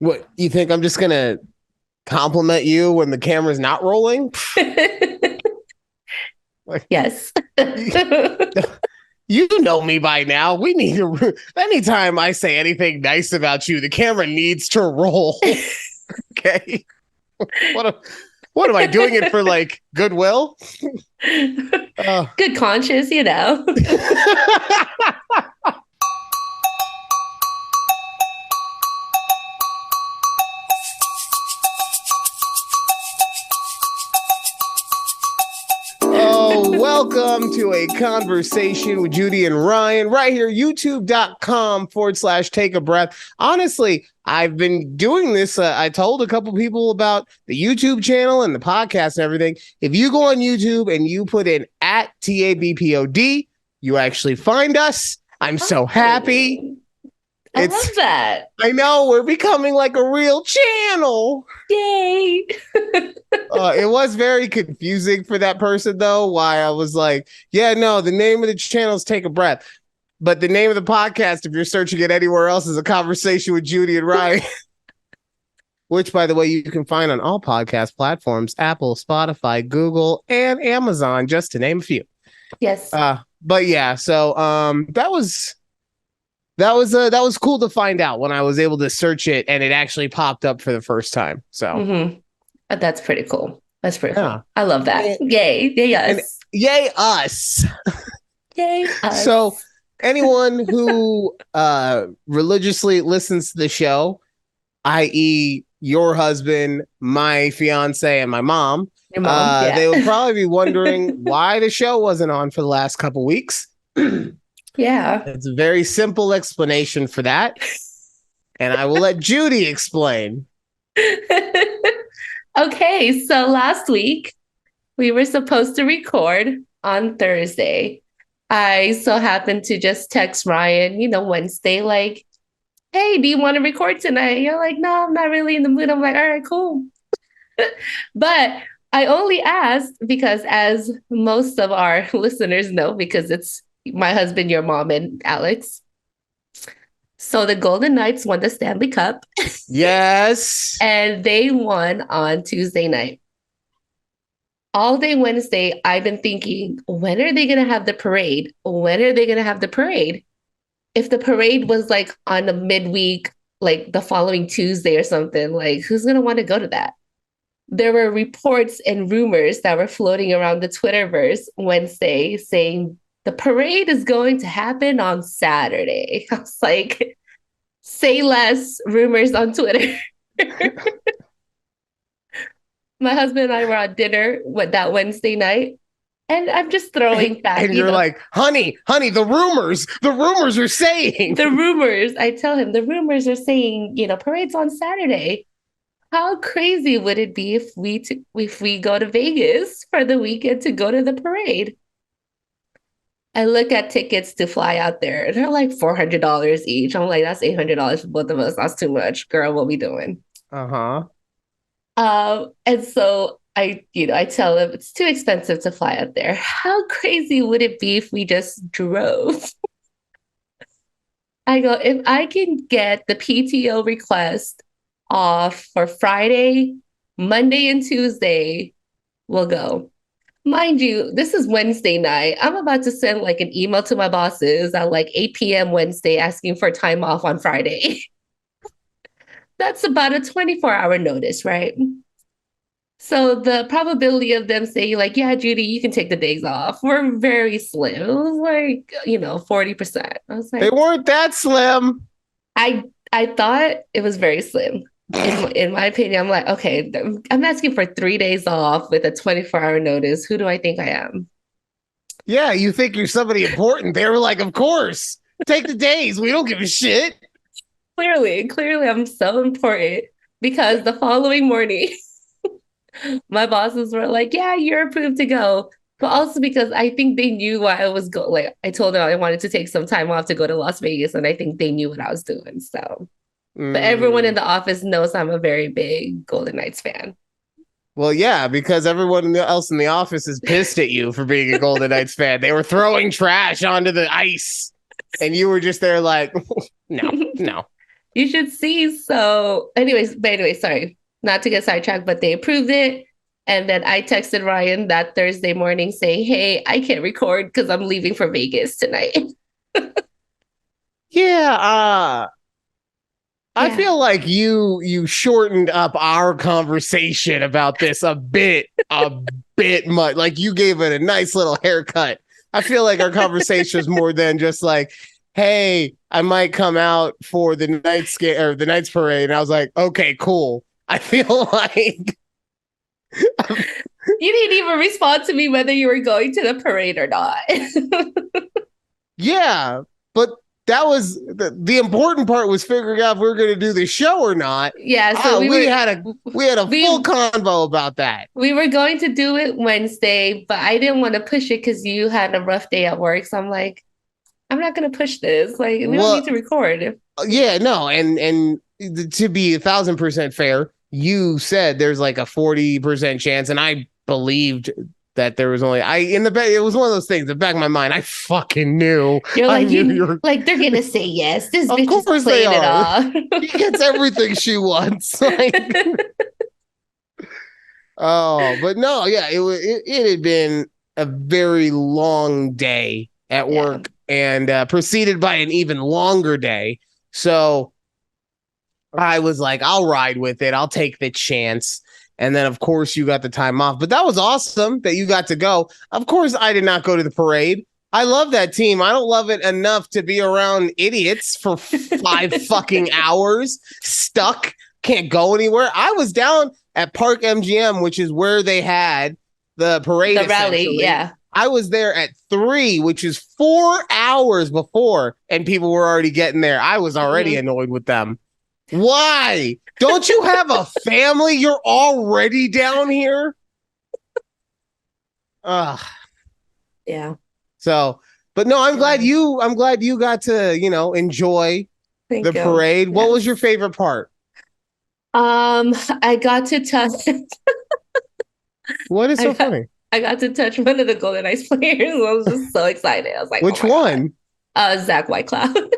What, you think I'm just going to compliment you when the camera's not rolling? Like, Yes. you know me by now. We need to, anytime I say anything nice about you, the camera needs to roll. Okay. What am I doing it for, like, goodwill? Good conscience, you know. Welcome to a conversation with Judy and Ryan right here, youtube.com/take a breath. Honestly, I've been doing this. I told a couple people about the YouTube channel and the podcast and everything. If you go on YouTube and you put in at TABPOD, you actually find us. I'm so happy. I love that. I know, we're becoming like a real channel. Yay. It was very confusing for that person, though, why I was like, yeah, no, the name of the channel is Take a Breath. But the name of the podcast, if you're searching it anywhere else, is A Conversation with Judy and Ryan. Which, by the way, you can find on all podcast platforms, Apple, Spotify, Google, and Amazon, just to name a few. Yes. But yeah, so that was cool to find out when I was able to search it and it actually popped up for the first time. So that's pretty cool. That's pretty cool. I love that. Yay. Yay us. Yay us. Yay us. So anyone who religiously listens to the show, i.e. your husband, my fiance, and my mom, your mom, they would probably be wondering why the show wasn't on for the last couple weeks. Yeah. It's a very simple explanation for that. And I will let Judy explain. Okay, so last week we were supposed to record on Thursday. I so happened to just text Ryan, Wednesday, like, hey, do you want to record tonight? You're like, no, I'm not really in the mood. I'm like, all right, cool. But I only asked because, as most of our listeners know, because it's my husband, your mom, and Alex. So the Golden Knights won the Stanley Cup. Yes. And they won on Tuesday night. All day Wednesday, I've been thinking, when are they going to have the parade? When are they going to have the parade? If the parade was like on a midweek, like the following Tuesday or something, like who's going to want to go to that? There were reports and rumors that were floating around the Twitterverse Wednesday saying the parade is going to happen on Saturday. I was like, say less, rumors on Twitter. My husband and I were on dinner that Wednesday night, and I'm just throwing back. And you're like, honey, the rumors are saying. The rumors, I tell him, the rumors are saying, parade's on Saturday. How crazy would it be if we go to Vegas for the weekend to go to the parade? I look at tickets to fly out there. They're like $400 each. I'm like, that's $800 for both of us. That's too much. Girl, what we doing? Uh-huh. And so I tell them it's too expensive to fly out there. How crazy would it be if we just drove? I go, if I can get the PTO request off for Friday, Monday, and Tuesday, we'll go. Mind you, this is Wednesday night. I'm about to send like an email to my bosses at like 8 p.m. Wednesday asking for time off on Friday. That's about a 24-hour notice, right? So the probability of them saying like, yeah, Judy, you can take the days off were very slim. It was like, 40%. I was like, they weren't that slim. I thought it was very slim. In my opinion, I'm like, okay, I'm asking for 3 days off with a 24-hour notice. Who do I think I am? Yeah, you think you're somebody important. They were like, of course, take the days. We don't give a shit. Clearly, I'm so important because the following morning, my bosses were like, yeah, you're approved to go. But also because I think they knew why I was going. Like, I told them I wanted to take some time off to go to Las Vegas, and I think they knew what I was doing. So. But everyone in the office knows I'm a very big Golden Knights fan. Well, yeah, because everyone else in the office is pissed at you for being a Golden Knights fan. They were throwing trash onto the ice, and you were just there like, no. You should see. So, anyway, sorry, not to get sidetracked, but they approved it. And then I texted Ryan that Thursday morning saying, "Hey, I can't record because I'm leaving for Vegas tonight." Yeah, I Yeah. feel like you shortened up our conversation about this a bit much. Like you gave it a nice little haircut. I feel like our conversation is more than just like, hey, I might come out for the the Knights parade. And I was like, okay, cool. I feel like You didn't even respond to me whether you were going to the parade or not. yeah, but that was the important part was figuring out if we were going to do the show or not. Yeah, so We had a full convo about that. We were going to do it Wednesday, but I didn't want to push it because you had a rough day at work. So I'm like, I'm not going to push this. Like, we don't need to record. Yeah, no, and to be 1,000% fair, you said there's like a 40% chance, and I believed that there was only in the back. It was one of those things. In the back of my mind, I fucking knew. You're like, like they're gonna say yes. This bitch is playing it off. She gets everything she wants. Like, oh, but no, yeah, it had been a very long day at work, and preceded by an even longer day. So I was like, I'll ride with it. I'll take the chance. And then, of course, you got the time off. But that was awesome that you got to go. Of course, I did not go to the parade. I love that team. I don't love it enough to be around idiots for 5 fucking hours, stuck, can't go anywhere. I was down at Park MGM, which is where they had the parade. The rally, yeah. I was there at 3, which is 4 hours before, and people were already getting there. I was already annoyed with them. Why? Don't you have a family? You're already down here? Ugh. Yeah. So, but no, I'm glad you got to, enjoy the parade. Yes. What was your favorite part? I got to touch. What is so funny? I got to touch one of the Golden Knights players. I was just so excited. I was like, which one? Zach Whitecloud.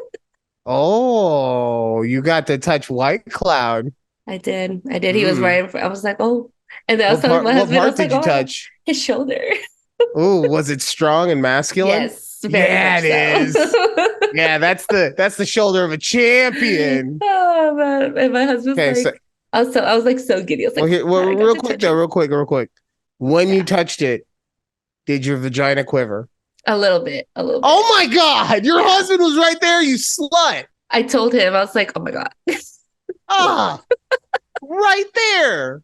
Oh, you got to touch Whitecloud. I did. He was right. I was like, oh. And then I was telling my husband, what part did you touch? His shoulder. Oh, was it strong and masculine? Yes, very much it is. Yeah, that's the shoulder of a champion. Oh man! And my husband's like, I was like so giddy. I was like, real quick. When you touched it, did your vagina quiver? A little bit. Oh my God! Your husband was right there, you slut. I told him, I was like, oh my God. Right there.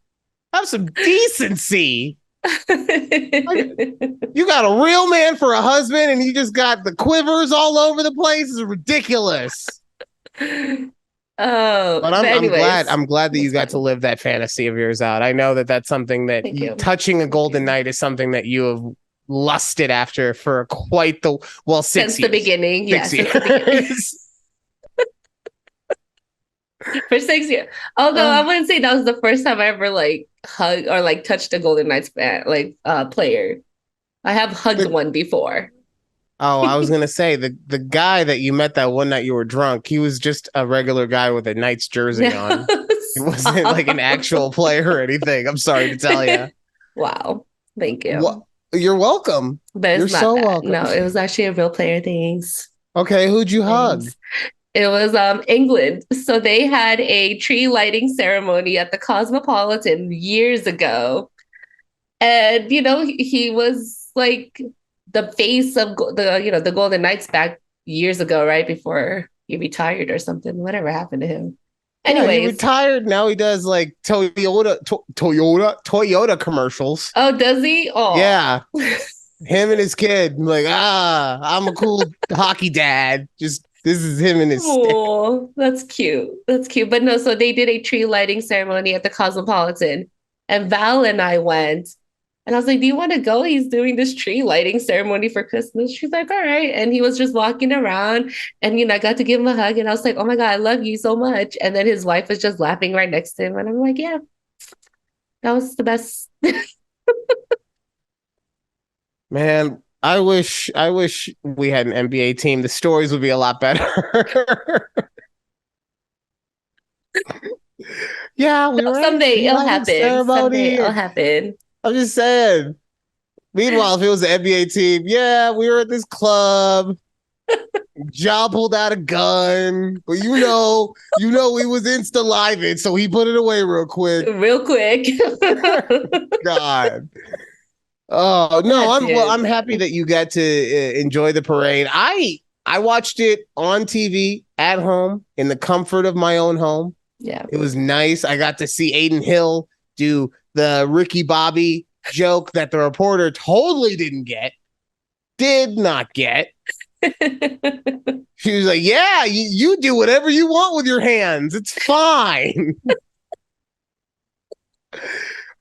Have some decency. You got a real man for a husband, and you just got the quivers all over the place. It's ridiculous. Oh, but I'm glad that you got to live that fantasy of yours out. I know that that's something that touching a Golden Knight is something that you have lusted after for quite 6 years. Since the beginning. Since the beginning. For 6 years. Although I wouldn't say that was the first time I ever like hugged or like touched a Golden Knights player. I have hugged one before. Oh, I was gonna say the guy that you met that one night you were drunk, he was just a regular guy with a Knights jersey on. He wasn't like an actual player or anything. I'm sorry to tell you. Wow. Thank you. You're welcome. But you're so welcome. No, it was actually a real player. Thanks. Okay, who'd you hug? It was England. So they had a tree lighting ceremony at the Cosmopolitan years ago. And, he was like the face of the Golden Knights back years ago, right before he retired or something. Whatever happened to him? Anyway, he retired. Now he does like Toyota commercials. Oh, does he? Oh, yeah. Him and his kid. Like, I'm a cool hockey dad. Just this is him and his. Oh, that's cute. But no, so they did a tree lighting ceremony at the Cosmopolitan, and Val and I went. And I was like, do you want to go? He's doing this tree lighting ceremony for Christmas. She's like, all right. And he was just walking around and, I got to give him a hug. And I was like, oh my God, I love you so much. And then his wife was just laughing right next to him. And I'm like, yeah, that was the best. Man, I wish we had an NBA team. The stories would be a lot better. Yeah, we were at a Someday tea it'll lighting happen. Someday ceremony. it'll happen. I'm just saying. Meanwhile, if it was the NBA team, yeah, we were at this club. Ja pulled out a gun, but we was insta living, so he put it away real quick. Real quick. God. Oh no, I'm happy that you got to enjoy the parade. I watched it on TV at home in the comfort of my own home. Yeah. It was nice. I got to see Aiden Hill do the Ricky Bobby joke that the reporter totally did not get. She was like, yeah, you do whatever you want with your hands. It's fine.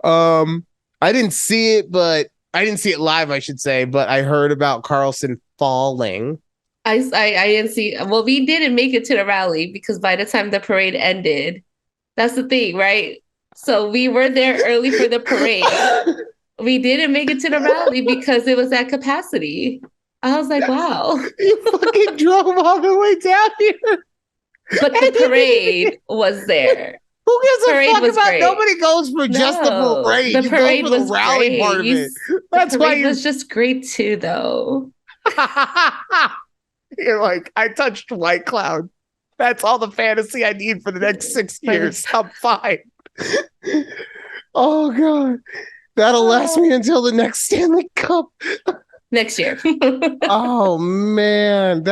I didn't see it, but I didn't see it live, I should say, but I heard about Carlson falling. I didn't see. Well, we didn't make it to the rally because by the time the parade ended, that's the thing, right? So we were there early for the parade. We didn't make it to the rally because it was at capacity. I was like, wow. You fucking drove all the way down here. But the parade was there. Who gives a fuck about great. Nobody goes for just the parade. The parade you go for was the rally great. part of it. That's the why parade was just great too, though. You're like, I touched White Cloud. That's all the fantasy I need for the next 6 years. I'm fine. Oh God. That'll last me until the next Stanley Cup. Next year. Oh man.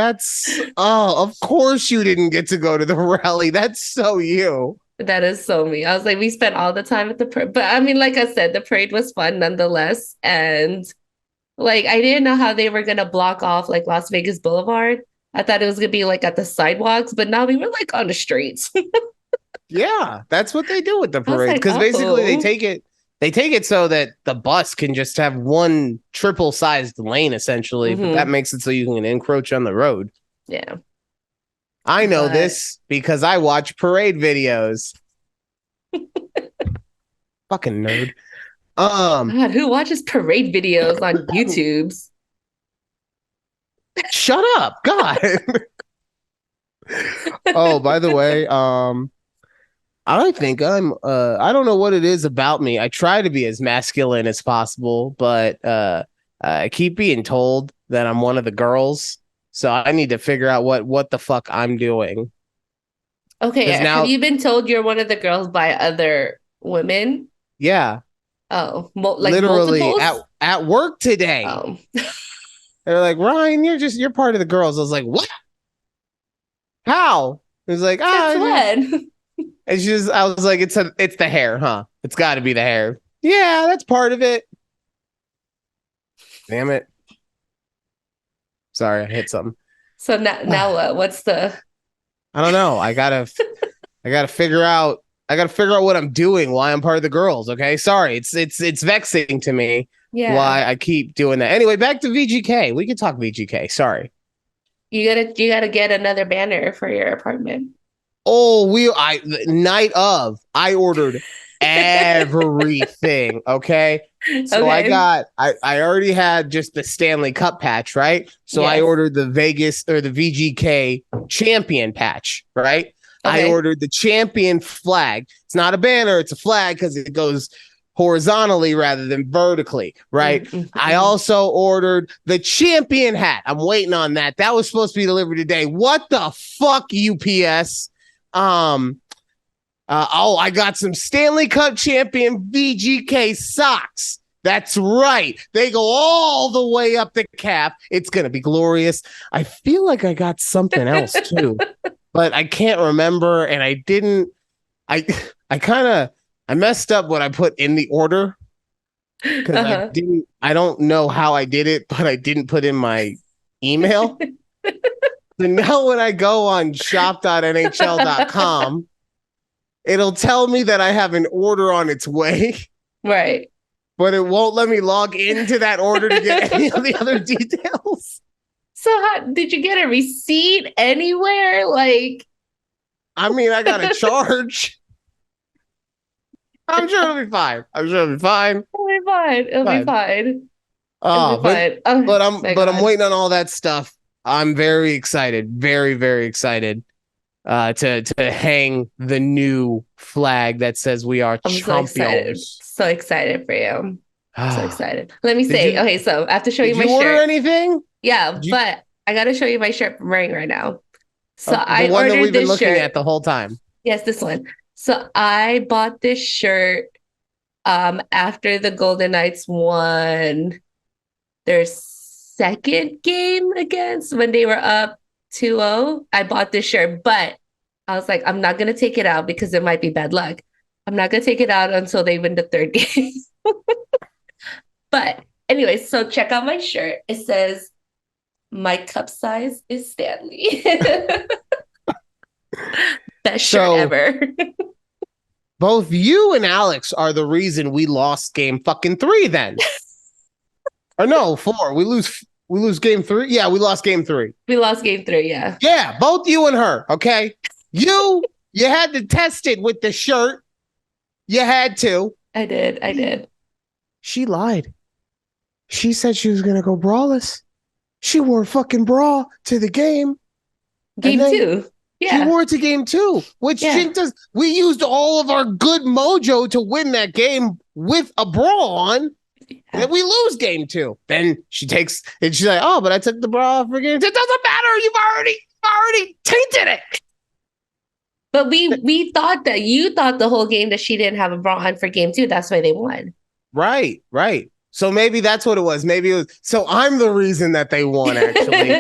Of course you didn't get to go to the rally. That's so you. That is so me. I was like, we spent all the time at the parade. But I mean, like I said, the parade was fun nonetheless. And like, I didn't know how they were going to block off like Las Vegas Boulevard. I thought it was going to be like at the sidewalks, but now we were like on the streets. Yeah, that's what they do with the parade. Because basically they take it so that the bus can just have one triple sized lane essentially. But that makes it so you can encroach on the road. Yeah. I know this because I watch parade videos. Fucking nerd. God, who watches parade videos on YouTube's? Shut up, God. Oh, by the way, I think I don't know what it is about me. I try to be as masculine as possible, but I keep being told that I'm one of the girls. So I need to figure out what the fuck I'm doing. Okay, have you been told you're one of the girls by other women? Yeah. Oh, like literally multiples? at work today. Oh. They're like, Ryan, you're part of the girls. I was like, what? How? It was like, when? And I was like, it's the hair, huh? It's got to be the hair. Yeah, that's part of it. Damn it. Sorry, I hit something. So now what? What's the? I don't know. I gotta figure out what I'm doing. Why I'm part of the girls. Okay, sorry. It's vexing to me. Yeah. Why I keep doing that. Anyway, back to VGK. We can talk VGK. Sorry. You gotta get another banner for your apartment. Oh, night of, I ordered everything. Okay. So I already had just the Stanley Cup patch, right? So yes. I ordered the Vegas or the VGK champion patch, right? Okay. I ordered the champion flag. It's not a banner, it's a flag because it goes horizontally rather than vertically, right? Mm-hmm. I also ordered the champion hat. I'm waiting on that. That was supposed to be delivered today. What the fuck, UPS? I got some Stanley Cup champion VGK socks. That's right. They go all the way up the cap. It's going to be glorious. I feel like I got something else too, but I can't remember. And I messed up what I put in the order because I don't know how I did it, but I didn't put in my email. So now when I go on shop.nhl.com, it'll tell me that I have an order on its way. Right. But it won't let me log into that order to get any of the other details. So did you get a receipt anywhere? Like, I mean, I got a charge. I'm sure it'll be fine. It'll be fine. But I'm waiting on all that stuff. I'm very excited. Very, very excited. to hang the new flag that says we are I'm so excited. champions. So excited for you. So excited. Let me say, okay, so I have to show you my Did you order shirt. anything? Yeah, but I got to show you my shirt I'm wearing right now. So I the one that ordered we've been this looking shirt. at the whole time. Yes, this one. So I bought this shirt after the Golden Knights won their second game against when they were up 2-0. I bought this shirt, but I was like, I'm not going to take it out because it might be bad luck. I'm not going to take it out until they win the third game. But anyway, so check out my shirt. It says, my cup size is Stanley. Best shirt ever. Both you and Alex are the reason we lost game fucking 3 then. Or no, 4. We lose game 3. Yeah, we lost game 3. We lost game 3, yeah. Yeah, both you and her, okay? You had to test it with the shirt. You had to. I did. She lied. She said she was going to go braless. She wore a fucking bra to the game. Game 2. Yeah. She wore it to game 2, which we used all of our good mojo to win that game with a bra on. Yeah. And we lose game 2. Then she takes, and she's like, oh, but I took the bra off for game 2. It doesn't matter. You've already tainted it. But we thought that you thought the whole game that she didn't have a bra on for game 2. That's why they won. Right. So maybe that's what it was. Maybe it was. So I'm the reason that they won. Actually,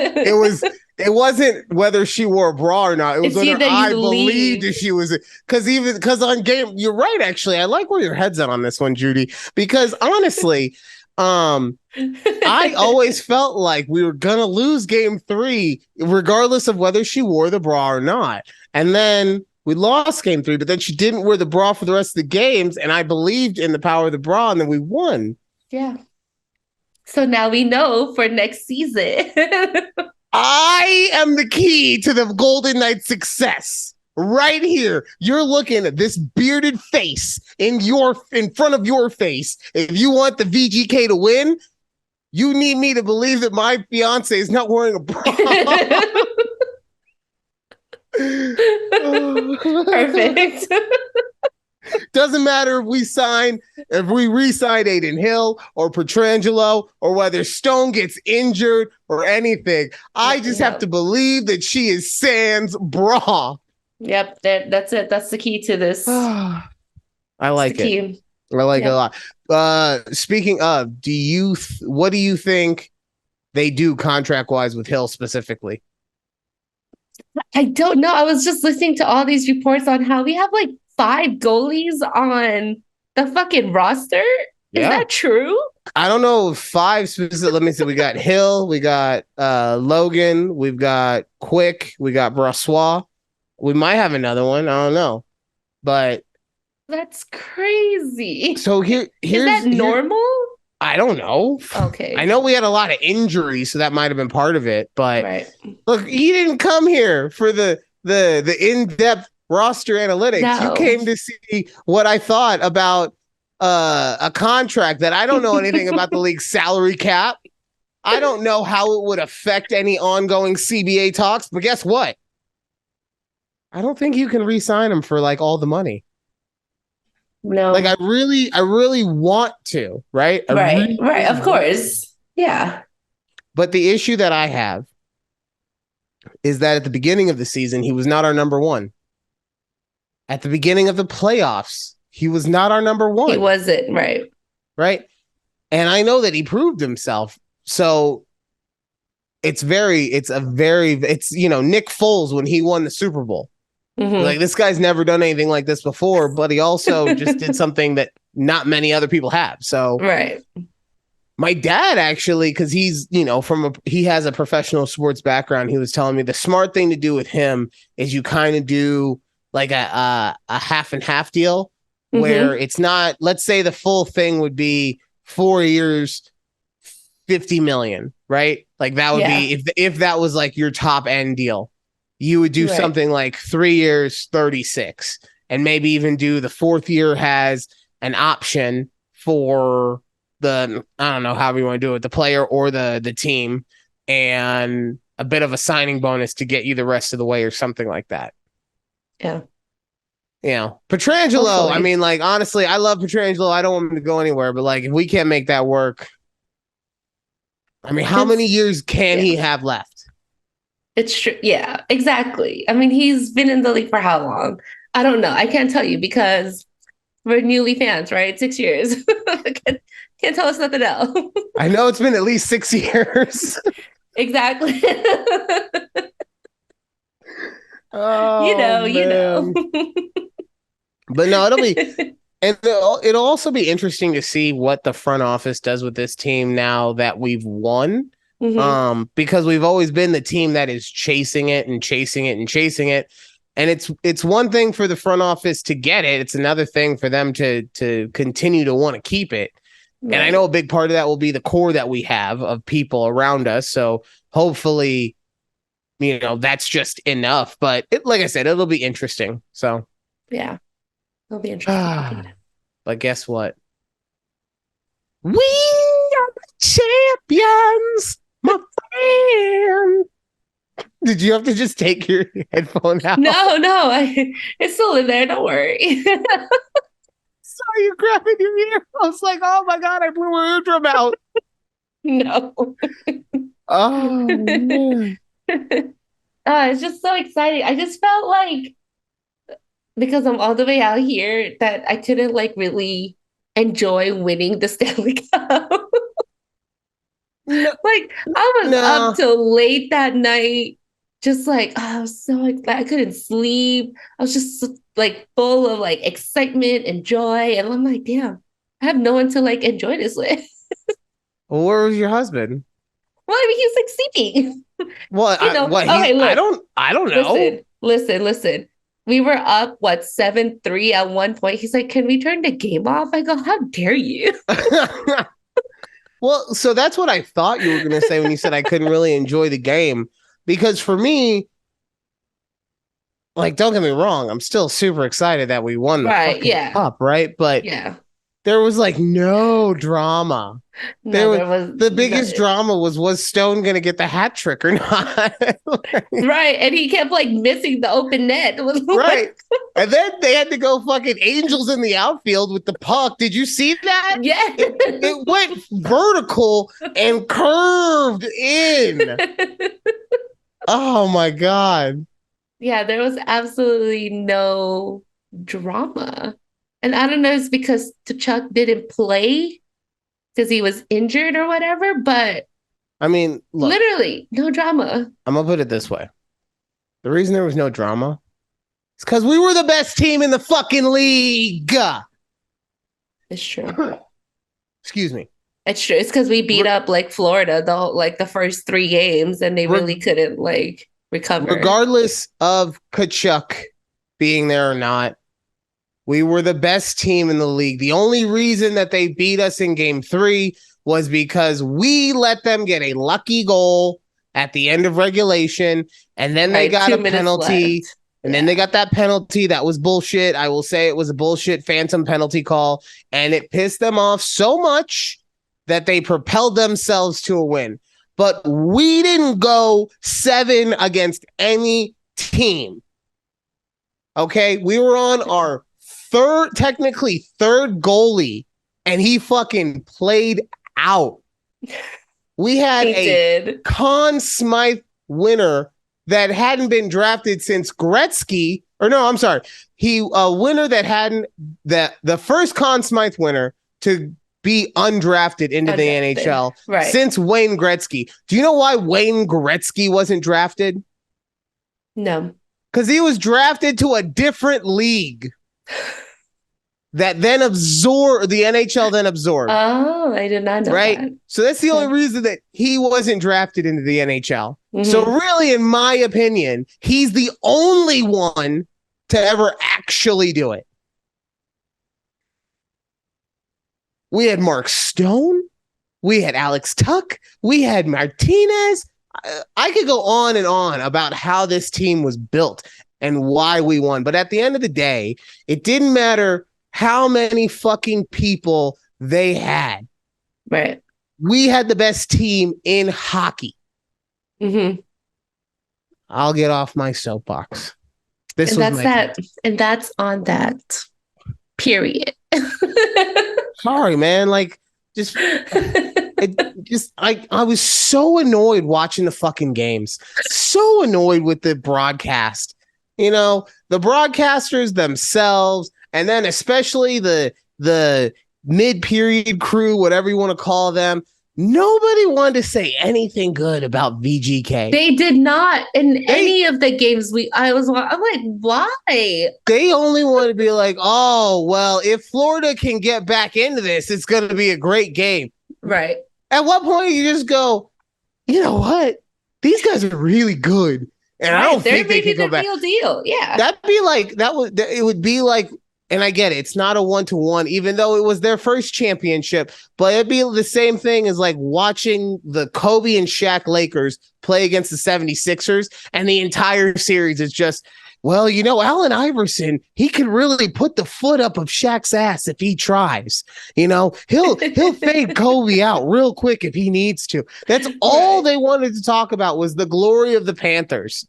It wasn't whether she wore a bra or not. It was whether I believed that she was. Because on game, you're right. Actually, I like where your head's at on this one, Judy. Because honestly, I always felt like we were gonna lose game 3, regardless of whether she wore the bra or not. And then we lost game 3, but then she didn't wear the bra for the rest of the games, and I believed in the power of the bra, and then we won. Yeah. So now we know for next season. I am the key to the Golden Knights' success. Right here, you're looking at this bearded face in front of your face. If you want the VGK to win, you need me to believe that my fiance is not wearing a bra. Perfect. Doesn't matter if we re-sign Aiden Hill or Pietrangelo or whether Stone gets injured or anything. I just have to believe that she is sans bra. Yep, that's it. That's the key to this. I like it. I like it a lot. Speaking of, what do you think they do contract-wise with Hill specifically? I don't know. I was just listening to all these reports on how we have like 5 goalies on the fucking roster. Is that true? I don't know if 5 specific. Let me see. We got Hill, we got Logan, we've got Quick, we got Brassois. We might have another one. I don't know, but that's crazy. So here's that normal? I don't know. Okay. I know we had a lot of injuries, so that might have been part of it. But look, he didn't come here for the in-depth roster analytics. No. You came to see what I thought about a contract that I don't know anything about the league's salary cap. I don't know how it would affect any ongoing CBA talks, but guess what? I don't think you can re-sign him for like all the money. No. Like I really want to, right? Right. Of course. Yeah. But the issue that I have is that at the beginning of the season, he was not our number 1. At the beginning of the playoffs, he was not our number 1. He wasn't, right. Right. And I know that he proved himself. So it's Nick Foles when he won the Super Bowl. Mm-hmm. Like this guy's never done anything like this before, but he also just did something that not many other people have. So right. My dad actually, because he's, he has a professional sports background. He was telling me the smart thing to do with him is you kind of do like a half and half deal where it's not, let's say the full thing would be 4 years, 50 million, right? Like that would be if that was like your top end deal. You would do something like 3 years, 36, and maybe even do the 4th year has an option for I don't know, however you want to do it, the player or the team, and a bit of a signing bonus to get you the rest of the way or something like that. Yeah. You know, Petrangelo, Hopefully. I mean, like, honestly, I love Petrangelo. I don't want him to go anywhere, but like, if we can't make that work, I mean, how many years can he have left? It's true. Yeah, exactly. I mean, he's been in the league for how long? I don't know. I can't tell you because we're newly fans, right? 6 years. can't tell us nothing else. I know it's been at least 6 years. Exactly. Oh, you know. But no, it'll also be interesting to see what the front office does with this team now that we've won. Because we've always been the team that is chasing it and chasing it and chasing it. And it's one thing for the front office to get it. It's another thing for them to continue to want to keep it. Right. And I know a big part of that will be the core that we have of people around us. So hopefully, you know, that's just enough. But like I said, it'll be interesting. So yeah, it'll be interesting. But guess what? We are the champions, my friend. Did you have to just take your headphone out? No, it's still in there. Don't worry. Saw you grabbing your ear. I was like, oh my God, I blew my eardrum out. No. Oh, man. It's just so exciting. I just felt like, because I'm all the way out here, that I couldn't like really enjoy winning the Stanley Cup. Like, I was up till late that night, just like, I was so excited. I couldn't sleep. I was just like full of like excitement and joy. And I'm like, damn, I have no one to like enjoy this with. Well, where was your husband? Well, I mean, he was like sleeping. Well, I don't know. Listen. We were up, 7-3 at one point. He's like, can we turn the game off? I go, how dare you? Well, so that's what I thought you were going to say when you said I couldn't really enjoy the game. Because for me, like, don't get me wrong, I'm still super excited that we won the fucking cup, right? But there was like no drama. The biggest drama was Stone going to get the hat trick or not? Right, and he kept like missing the open net. Right, and then they had to go fucking angels in the outfield with the puck. Did you see that? Yeah, it went vertical and curved in. Oh my God. Yeah, there was absolutely no drama. And I don't know if it's because TKACHUCK didn't play because he was injured or whatever, but I mean, look, literally no drama. I'm gonna put it this way. The reason there was no drama is because we were the best team in the fucking league. It's true. Excuse me. It's true. It's because we beat up like Florida the first 3 games and they really couldn't like recover. Regardless of TKACHUCK being there or not, we were the best team in the league. The only reason that they beat us in game 3 was because we let them get a lucky goal at the end of regulation, and then they got a penalty, and then they got that penalty. That was bullshit. I will say it was a bullshit phantom penalty call, and it pissed them off so much that they propelled themselves to a win. But we didn't go 7 against any team. Okay? We were on our technically third goalie, and he fucking played out. We had Conn Smythe winner that hadn't been drafted since Gretzky, or no, I'm sorry. A winner that hadn't, the first Conn Smythe winner to be undrafted into the NHL since Wayne Gretzky. Do you know why Wayne Gretzky wasn't drafted? No. Because he was drafted to a different league that then the NHL then absorbed. Oh, I did not know that. So that's the only reason that he wasn't drafted into the NHL. So really, in my opinion, he's the only one to ever actually do it. We had Mark Stone. We had Alex Tuck. We had Martinez. I could go on and on about how this team was built and why we won. But at the end of the day, it didn't matter how many fucking people they had. Right. We had the best team in hockey. I'll get off my soapbox. This And was that's my that. And that's on that. Period. sorry, man. Like, just I was so annoyed watching the fucking games. So annoyed with the broadcast. You know, the broadcasters themselves, and then especially the mid-period crew, whatever you want to call them. Nobody wanted to say anything good about VGK. They did not in any of the games I'm like, why? They only want to be like, oh, well, if Florida can get back into this, it's going to be a great game. Right. At what point you just go, you know what? These guys are really good. And right. I don't think they can go back. Real deal. Yeah. It would be like, and I get it, it's not a 1-to-1, even though it was their first championship, but it'd be the same thing as like watching the Kobe and Shaq Lakers play against the 76ers, and the entire series is just, well, you know, Allen Iverson, he can really put the foot up of Shaq's ass if he tries. You know, he'll fade Kobe out real quick if he needs to. That's all they wanted to talk about was the glory of the Panthers.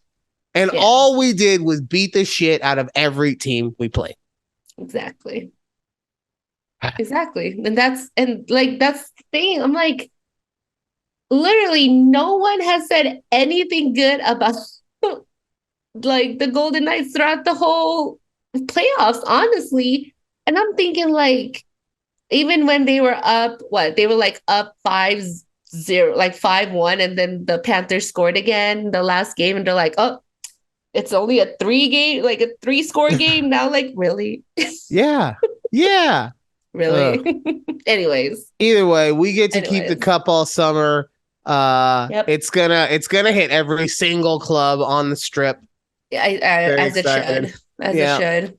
And all we did was beat the shit out of every team we played. Exactly. And that's the thing. I'm like, literally no one has said anything good about like the Golden Knights throughout the whole playoffs, honestly. And I'm thinking, like, even when they were up, they were like up 5-0, like 5-1, and then the Panthers scored again the last game, and they're like, oh, it's only a 3-score game now. Like, really? Yeah. Really? Anyways. Either way, we get to keep the cup all summer. It's gonna hit every single club on the strip. As it should.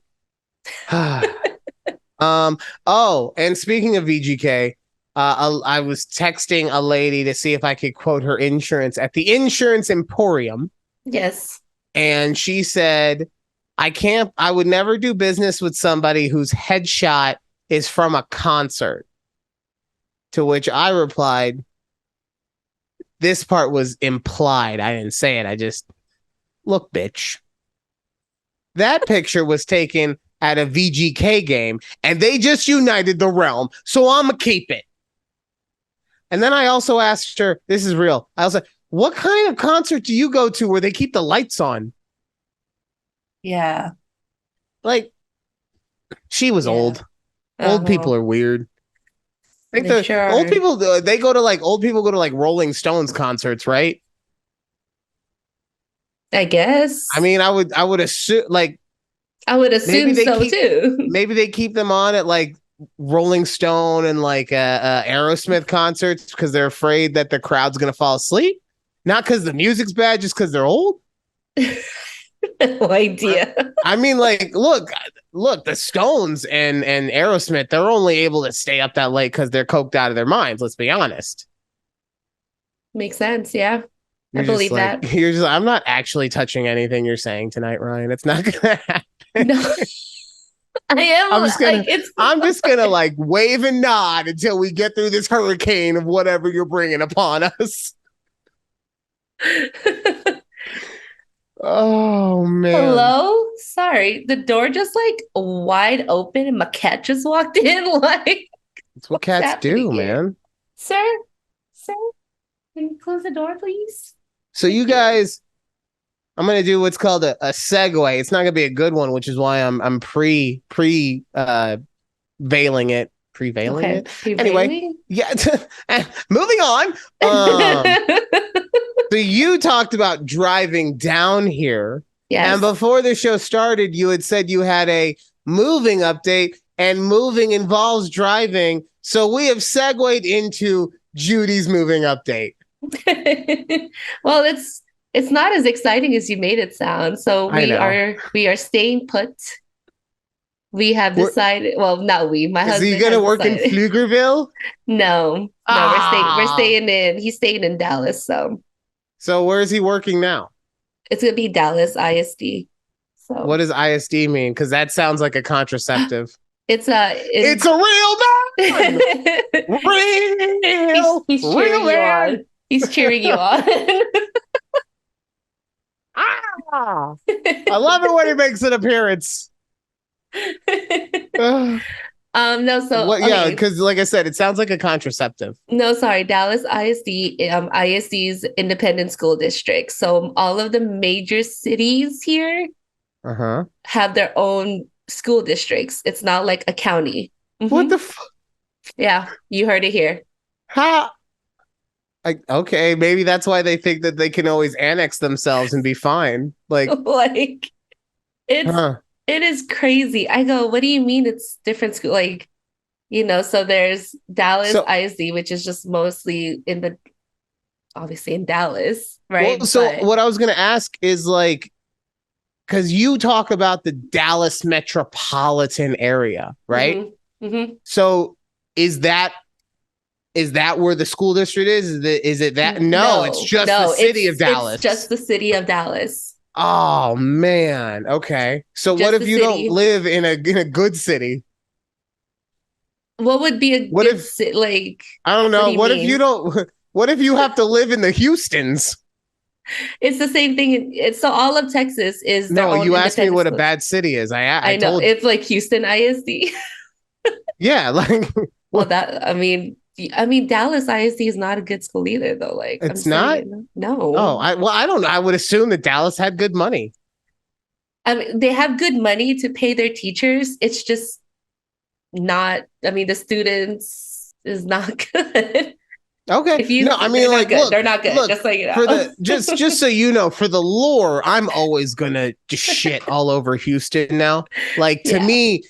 Oh, and speaking of VGK, I was texting a lady to see if I could quote her insurance at the Insurance Emporium. Yes. And she said, I would never do business with somebody whose headshot is from a concert. To which I replied, this part was implied. I didn't say it. I just, look, bitch. That picture was taken at a VGK game, and they just united the realm, so I'm going to keep it. And then I also asked her, this is real. I also, what kind of concert do you go to where they keep the lights on? Yeah. Like, she was old. Old people are weird. I think old people, they go to like, old people go to like Rolling Stones concerts, right? I guess. I mean, I would assume, like, I would assume so too. Maybe they keep them on at like Rolling Stone and like Aerosmith concerts because they're afraid that the crowd's gonna fall asleep. Not because the music's bad, just because they're old. No idea. I mean, like, look, the Stones and Aerosmith, they're only able to stay up that late because they're coked out of their minds. Let's be honest. Makes sense. Yeah. I believe that. I'm not actually touching anything you're saying tonight, Ryan. It's not gonna happen. No. I am. I'm just gonna like wave and nod until we get through this hurricane of whatever you're bringing upon us. Oh man. Hello? Sorry. The door just like wide open and my cat just walked in. Like, that's what cats do, man. Sir, can you close the door, please? So you guys, I'm gonna do what's called a segue. It's not gonna be a good one, which is why I'm veiling it. Prevailing it. Anyway, yeah. Moving on. So you talked about driving down here. Yes. And before the show started, you had said you had a moving update, and moving involves driving. So we have segued into Judy's moving update. Well, it's not as exciting as you made it sound. So we are staying put. We have decided. Well, not we. My husband. Is he gonna work in Pflugerville? No, we're staying in. He's staying in Dallas. So where is he working now? It's gonna be Dallas ISD. So what does ISD mean? Because that sounds like a contraceptive. It's a real man. He's cheering you on. He's cheering you on. I love it when he makes an appearance. No, so What? Yeah, okay. because like I said, it sounds like a contraceptive. No, sorry, Dallas ISD, ISD's independent school district. So all of the major cities here Uh-huh. have their own school districts. It's not like a county. What the fuck? Yeah, you heard it here. How? Okay, maybe that's why they think that they can always annex themselves and be fine. Like, Like it's huh. it is crazy. I go, what do you mean it's different school? Like, so there's Dallas So, ISD, which is just mostly obviously in Dallas, well, right? so But what I was gonna ask is like, because you talk about the Dallas metropolitan area, right? So is that where the school district is? Is it that? No, it's just the city of Dallas. It's just the city of Dallas. Oh man. Okay. So Just what if the you city. don't live in a good city? What would be a What good if like? I don't What know? do you What if mean? you don't? What if you have to live in the Houstons? It's the same thing. It's so all of Texas is their No, own you asked me independent what a school. bad city is. I know told it's like Houston ISD. yeah, like Well, I mean Dallas ISD is not a good school either, though. Like I'm it's not. saying, no. Oh, I don't know. I would assume that Dallas had good money. I mean, they have good money to pay their teachers. It's just not. I mean, the students is not good. Okay. No, I mean, like, good. look, They're not good. look, just like you know. for the just so you know, for the lore, I'm always gonna just shit all over Houston now. Like to me,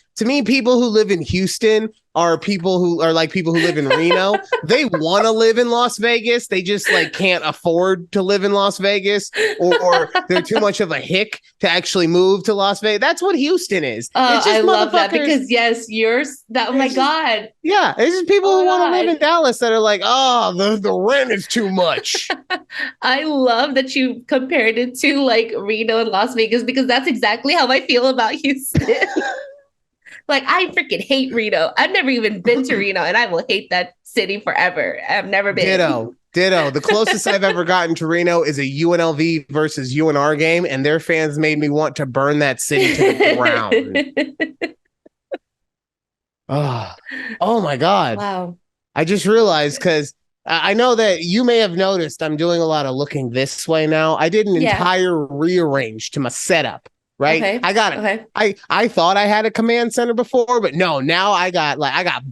people who live in Houston are people who live in Reno. They want to live in Las Vegas. They just like can't afford to live in Las Vegas, or they're too much of a hick to actually move to Las Vegas. That's what Houston is. It's just I love that because yes, oh my God. Yeah, it's just people who want to live in Dallas that are like, oh, the rent is too much. I love that you compared it to like Reno and Las Vegas because that's exactly how I feel about Houston. Like, I freaking hate Reno. I've never even been to Reno, and I will hate that city forever. I've never been. Ditto. The closest I've ever gotten to Reno is a UNLV versus UNR game, and their fans made me want to burn that city to the ground. Oh my God. Wow. I just realized because I know that you may have noticed I'm doing a lot of looking this way now. I did an entire rearrange to my setup. Right. Okay. I got it. Okay. I thought I had a command center before, but no, now I got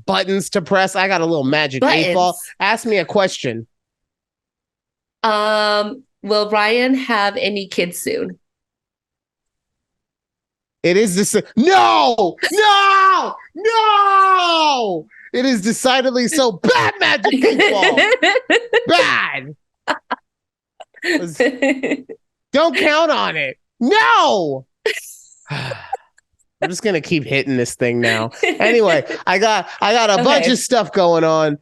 buttons to press. I got a little magic 8-ball. Ask me a question. Will Ryan have any kids soon? It is this. No. It is decidedly so bad, magic 8-ball. Bad. Don't count on it. No. I'm just gonna keep hitting this thing now. Anyway, I got a bunch of stuff going on.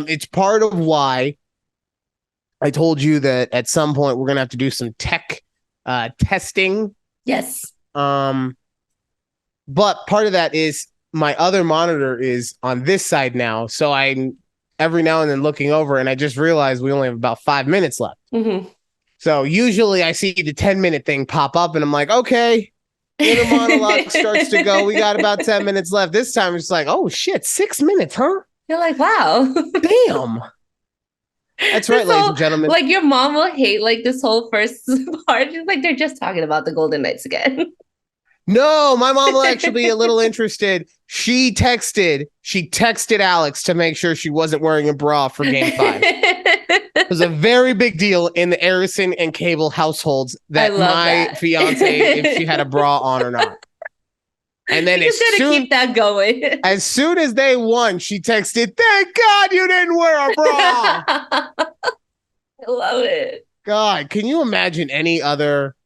It's part of why I told you that at some point we're gonna have to do some tech testing. Yes. But part of that is my other monitor is on this side now, so I'm every now and then looking over, and I just realized we only have about 5 minutes left. Mm-hmm. So usually I see the 10-minute thing pop up, and I'm like, okay. Inner monologue starts to go. We got about 10 minutes left. This time it's like, oh shit, 6 minutes, huh? You're like, wow. Damn. That's right, ladies and gentlemen. Like your mom will hate like this whole first part. She's like, they're just talking about the Golden Knights again. No, my mom will actually be a little interested. She texted Alex to make sure she wasn't wearing a bra for game 5. It was a very big deal in the Arison and Cable households that my fiance, if she had a bra on or not. And then keep that going. As soon as they won, she texted, "Thank God you didn't wear a bra." I love it. God, can you imagine any other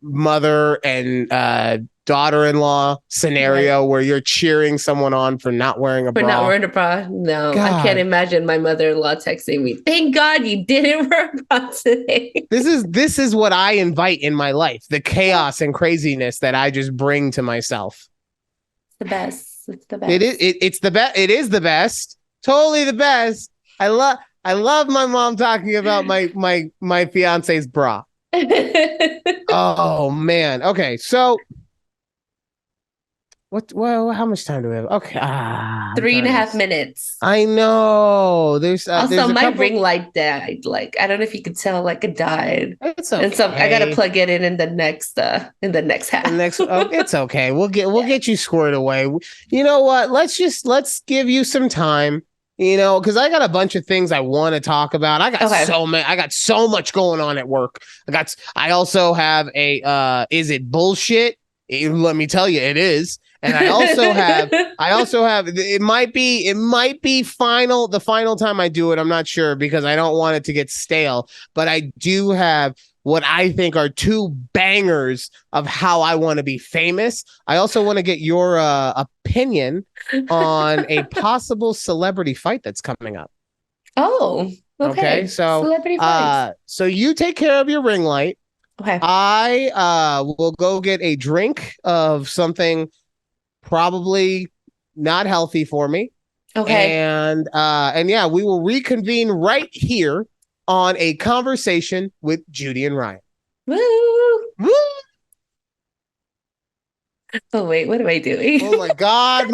mother and daughter-in-law scenario where you're cheering someone on for not wearing a bra? For not wearing a bra? No, God. I can't imagine my mother-in-law texting me, "Thank God you didn't wear a bra today." This is what I invite in my life, the chaos and craziness that I just bring to myself. It's the best. It's the best. It's the best. It is the best. Totally the best. I love my mom talking about my fiance's bra. Oh man. Okay, so what? Well, how much time do we have? Okay, I'm Three and trying a to. half minutes. I know. Also, There's a my couple. ring light died. Like, I don't know if you could tell, like it died. It's And so I gotta okay. plug it in the next The half. next, oh, it's okay. We'll Yeah. get you squared away. You know what? Let's give you some time. Because I got a bunch of things I want to talk about. Okay. I got so much going on at work. I also have a is it bullshit? Let me tell you, it is. And I also have it might be the final time I do it. I'm not sure because I don't want it to get stale, but I do have what I think are two bangers of how I want to be famous. I also want to get your opinion on a possible celebrity fight that's coming up. Oh, Okay, okay. so Celebrity fights. so you take care of your ring light. Okay. I will go get a drink of something probably not healthy for me. Okay. And yeah, we will reconvene right here on a conversation with Judy and Ryan. Woo. Woo! Oh wait, what am I doing? Oh my God.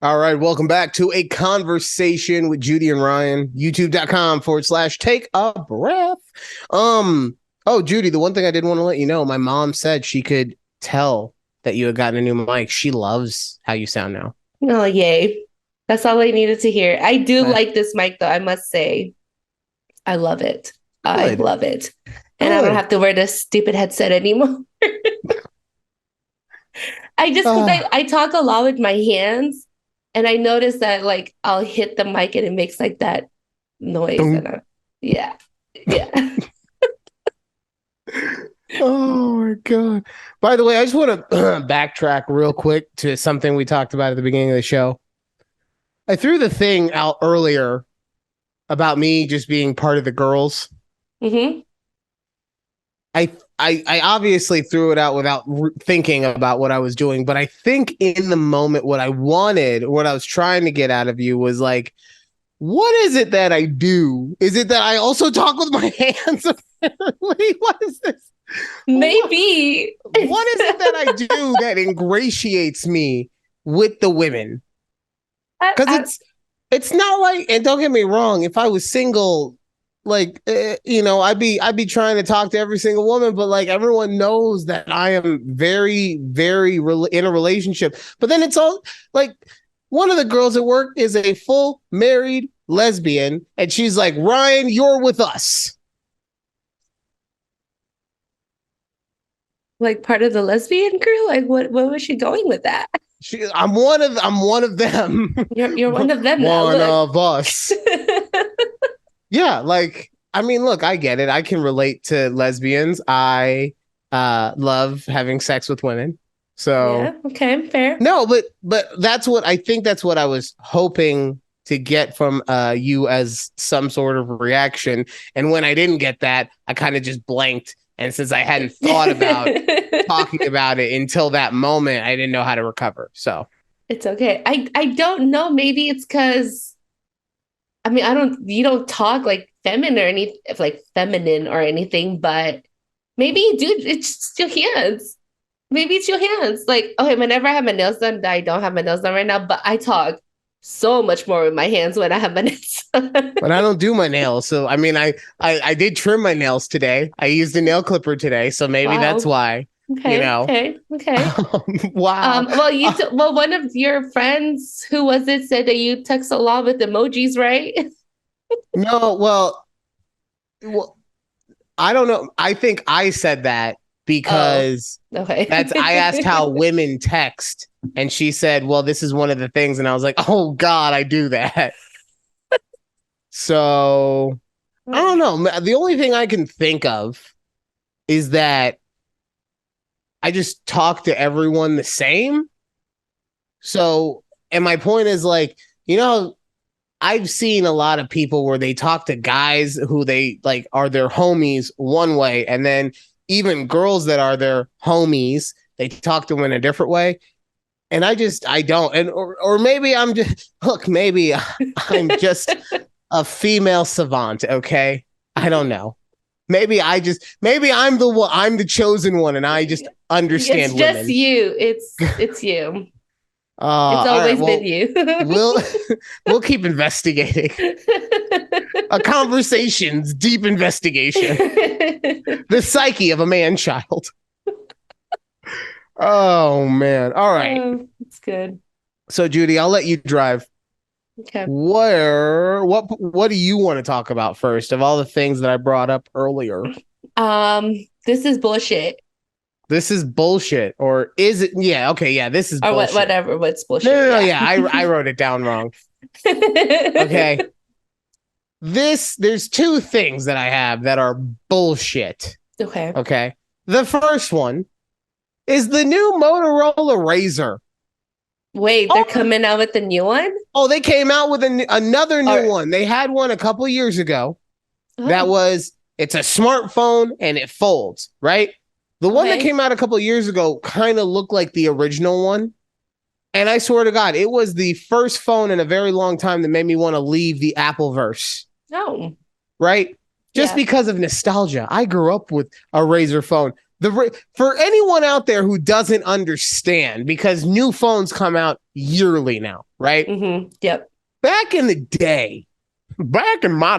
All right, welcome back to a conversation with Judy and Ryan, youtube.com/take a breath. Oh, Judy, the one thing I did want to let you know, my mom said she could tell that you had gotten a new mic. She loves how you sound now. Oh, yay. That's all I needed to hear. I do Uh, like this mic though, I must say. I love it. I Good. love it. And I don't Good. have to wear this stupid headset anymore. Because Uh, I talk a lot with my hands and I notice that like I'll hit the mic and it makes like that noise. Yeah. Yeah. Oh my God. By the way, I just want to backtrack real quick to something we talked about at the beginning of the show. I threw the thing out earlier about me just being part of the girls. Mm-hmm. I obviously threw it out without thinking about what I was doing, but I think in the moment, what I was trying to get out of you was like, what is it that I do? Is it that I also talk with my hands? Apparently, what is this? Maybe. What is it that I do that ingratiates me with the women? Because it's not like, and don't get me wrong, if I was single, like I'd be trying to talk to every single woman, but like everyone knows that I am very, very in a relationship. But then it's all like one of the girls at work is a full married lesbian, and she's like, Ryan, you're with us. Like part of the lesbian crew? Like what was she going with that? I'm one of them. You're one of them now. One Look. of us. Yeah, like I mean, look, I get it. I can relate to lesbians. I love having sex with women. So Yeah, okay, fair. no, but that's what I think that's what I was hoping to get from you as some sort of reaction. And when I didn't get that, I kind of just blanked. And since I hadn't thought about talking about it until that moment, I didn't know how to recover. So It's okay. I don't know. Maybe it's because I mean you don't talk like feminine or anything, but maybe you do. It's just your hands. Maybe it's your hands. Like, okay, whenever I have my nails done, I don't have my nails done right now, but I talk so much more with my hands when I have my nails done. but I don't do my nails. So I mean I did trim my nails today. I used a nail clipper today, so maybe that's Wow. why. Okay, okay. Wow. Well, one of your friends, who was it, said that you text a lot with emojis, right? No, well, I don't know. I think I said that Oh, because okay. I asked how women text, and she said, "Well, this is one of the things," and I was like, "Oh God, I do that." So I don't know. The only thing I can think of is that I just talk to everyone the same. So, and my point is like, I've seen a lot of people where they talk to guys who they like are their homies one way, and then even girls that are their homies, they talk to them in a different way. And I don't. And or maybe I'm just maybe I'm just a female savant. Okay, I don't know. Maybe I'm the chosen one, and I just understand It's just women. you. It's you. It's All always right, been you. we'll keep investigating. A conversation's deep investigation. The psyche of a man-child. Oh man. All right. It's good. So Judy, I'll let you drive. Okay. What do you want to talk about first of all the things that I brought up earlier? This is bullshit. This is bullshit, or is it? Yeah, okay, yeah, this is bullshit. Or whatever. What's bullshit? No, yeah, I wrote it down wrong. Okay. There's two things that I have that are bullshit. Okay. Okay. The first one is the new Motorola Razr. Wait, they're coming out with a new one? Oh, they came out with another new one. They had one a couple years ago. It's a smartphone and it folds, right? The one that came out a couple years ago kind of looked like the original one. And I swear to God, it was the first phone in a very long time that made me want to leave the Appleverse. Oh. Right? Just because of nostalgia. I grew up with a Razr phone. For anyone out there who doesn't understand, because new phones come out yearly now, right? Mm-hmm. Yep. Back in my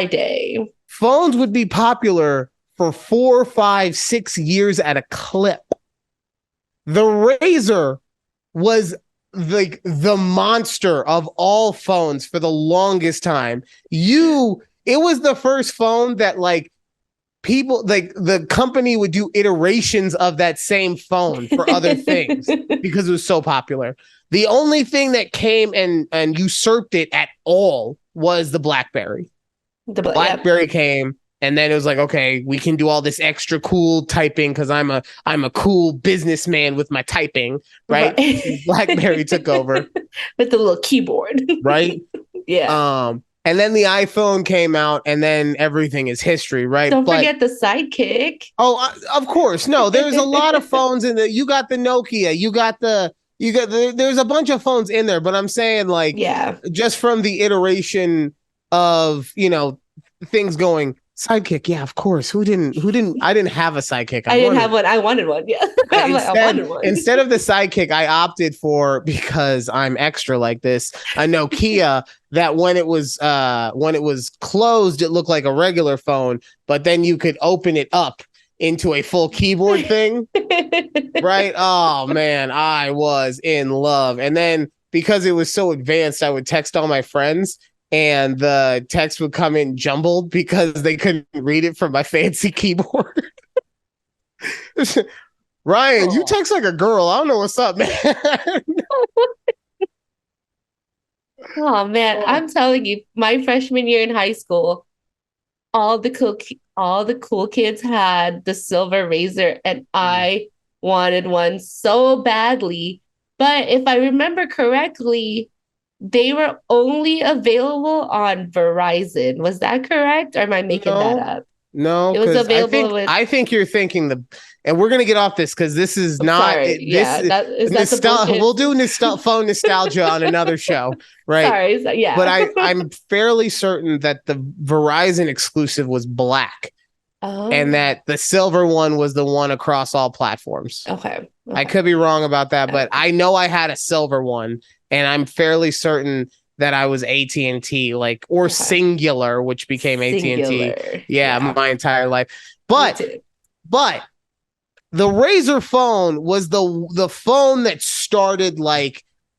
day, phones would be popular for 4, 5, 6 years at a clip. The Razr was like the monster of all phones for the longest time. It was the first phone that like people, like the company would do iterations of that same phone for other things because it was so popular. The only thing that came and usurped it at all was the BlackBerry. The BlackBerry came, and then it was like, okay, we can do all this extra cool typing because I'm a cool businessman with my typing, right? BlackBerry took over with the little keyboard, right? Yeah. And then the iPhone came out, and then everything is history, right? Don't forget the Sidekick. Oh, of course. No, there's a lot of phones in there. You got the Nokia. There's a bunch of phones in there, but I'm saying like, just from the iteration of, things going Sidekick. Yeah, of course. Who didn't? I didn't have a Sidekick. I didn't have one. I wanted one. Yeah. I wanted one. Instead of the Sidekick, I opted for, because I'm extra like this, a Nokia that when it was closed, it looked like a regular phone, but then you could open it up into a full keyboard thing. Right? Oh man, I was in love. And then because it was so advanced, I would text all my friends, and the text would come in jumbled because they couldn't read it from my fancy keyboard. Ryan, you text like a girl. I don't know what's up, man. Oh man, I'm telling you, my freshman year in high school, all the cool kids had the silver Razr, and I wanted one so badly. But if I remember correctly, they were only available on Verizon. Was that correct? Or am I making that up? No, it was available. I think you're thinking and we're gonna get off this because this is not. We'll do phone nostalgia on another show, right? Sorry, yeah. But I'm fairly certain that the Verizon exclusive was black, and that the silver one was the one across all platforms. Okay. I could be wrong about that, but I know I had a silver one. And I'm fairly certain that I was AT&T, or Singular, which became AT&T. Yeah, my entire life. But the Razr phone was the phone that started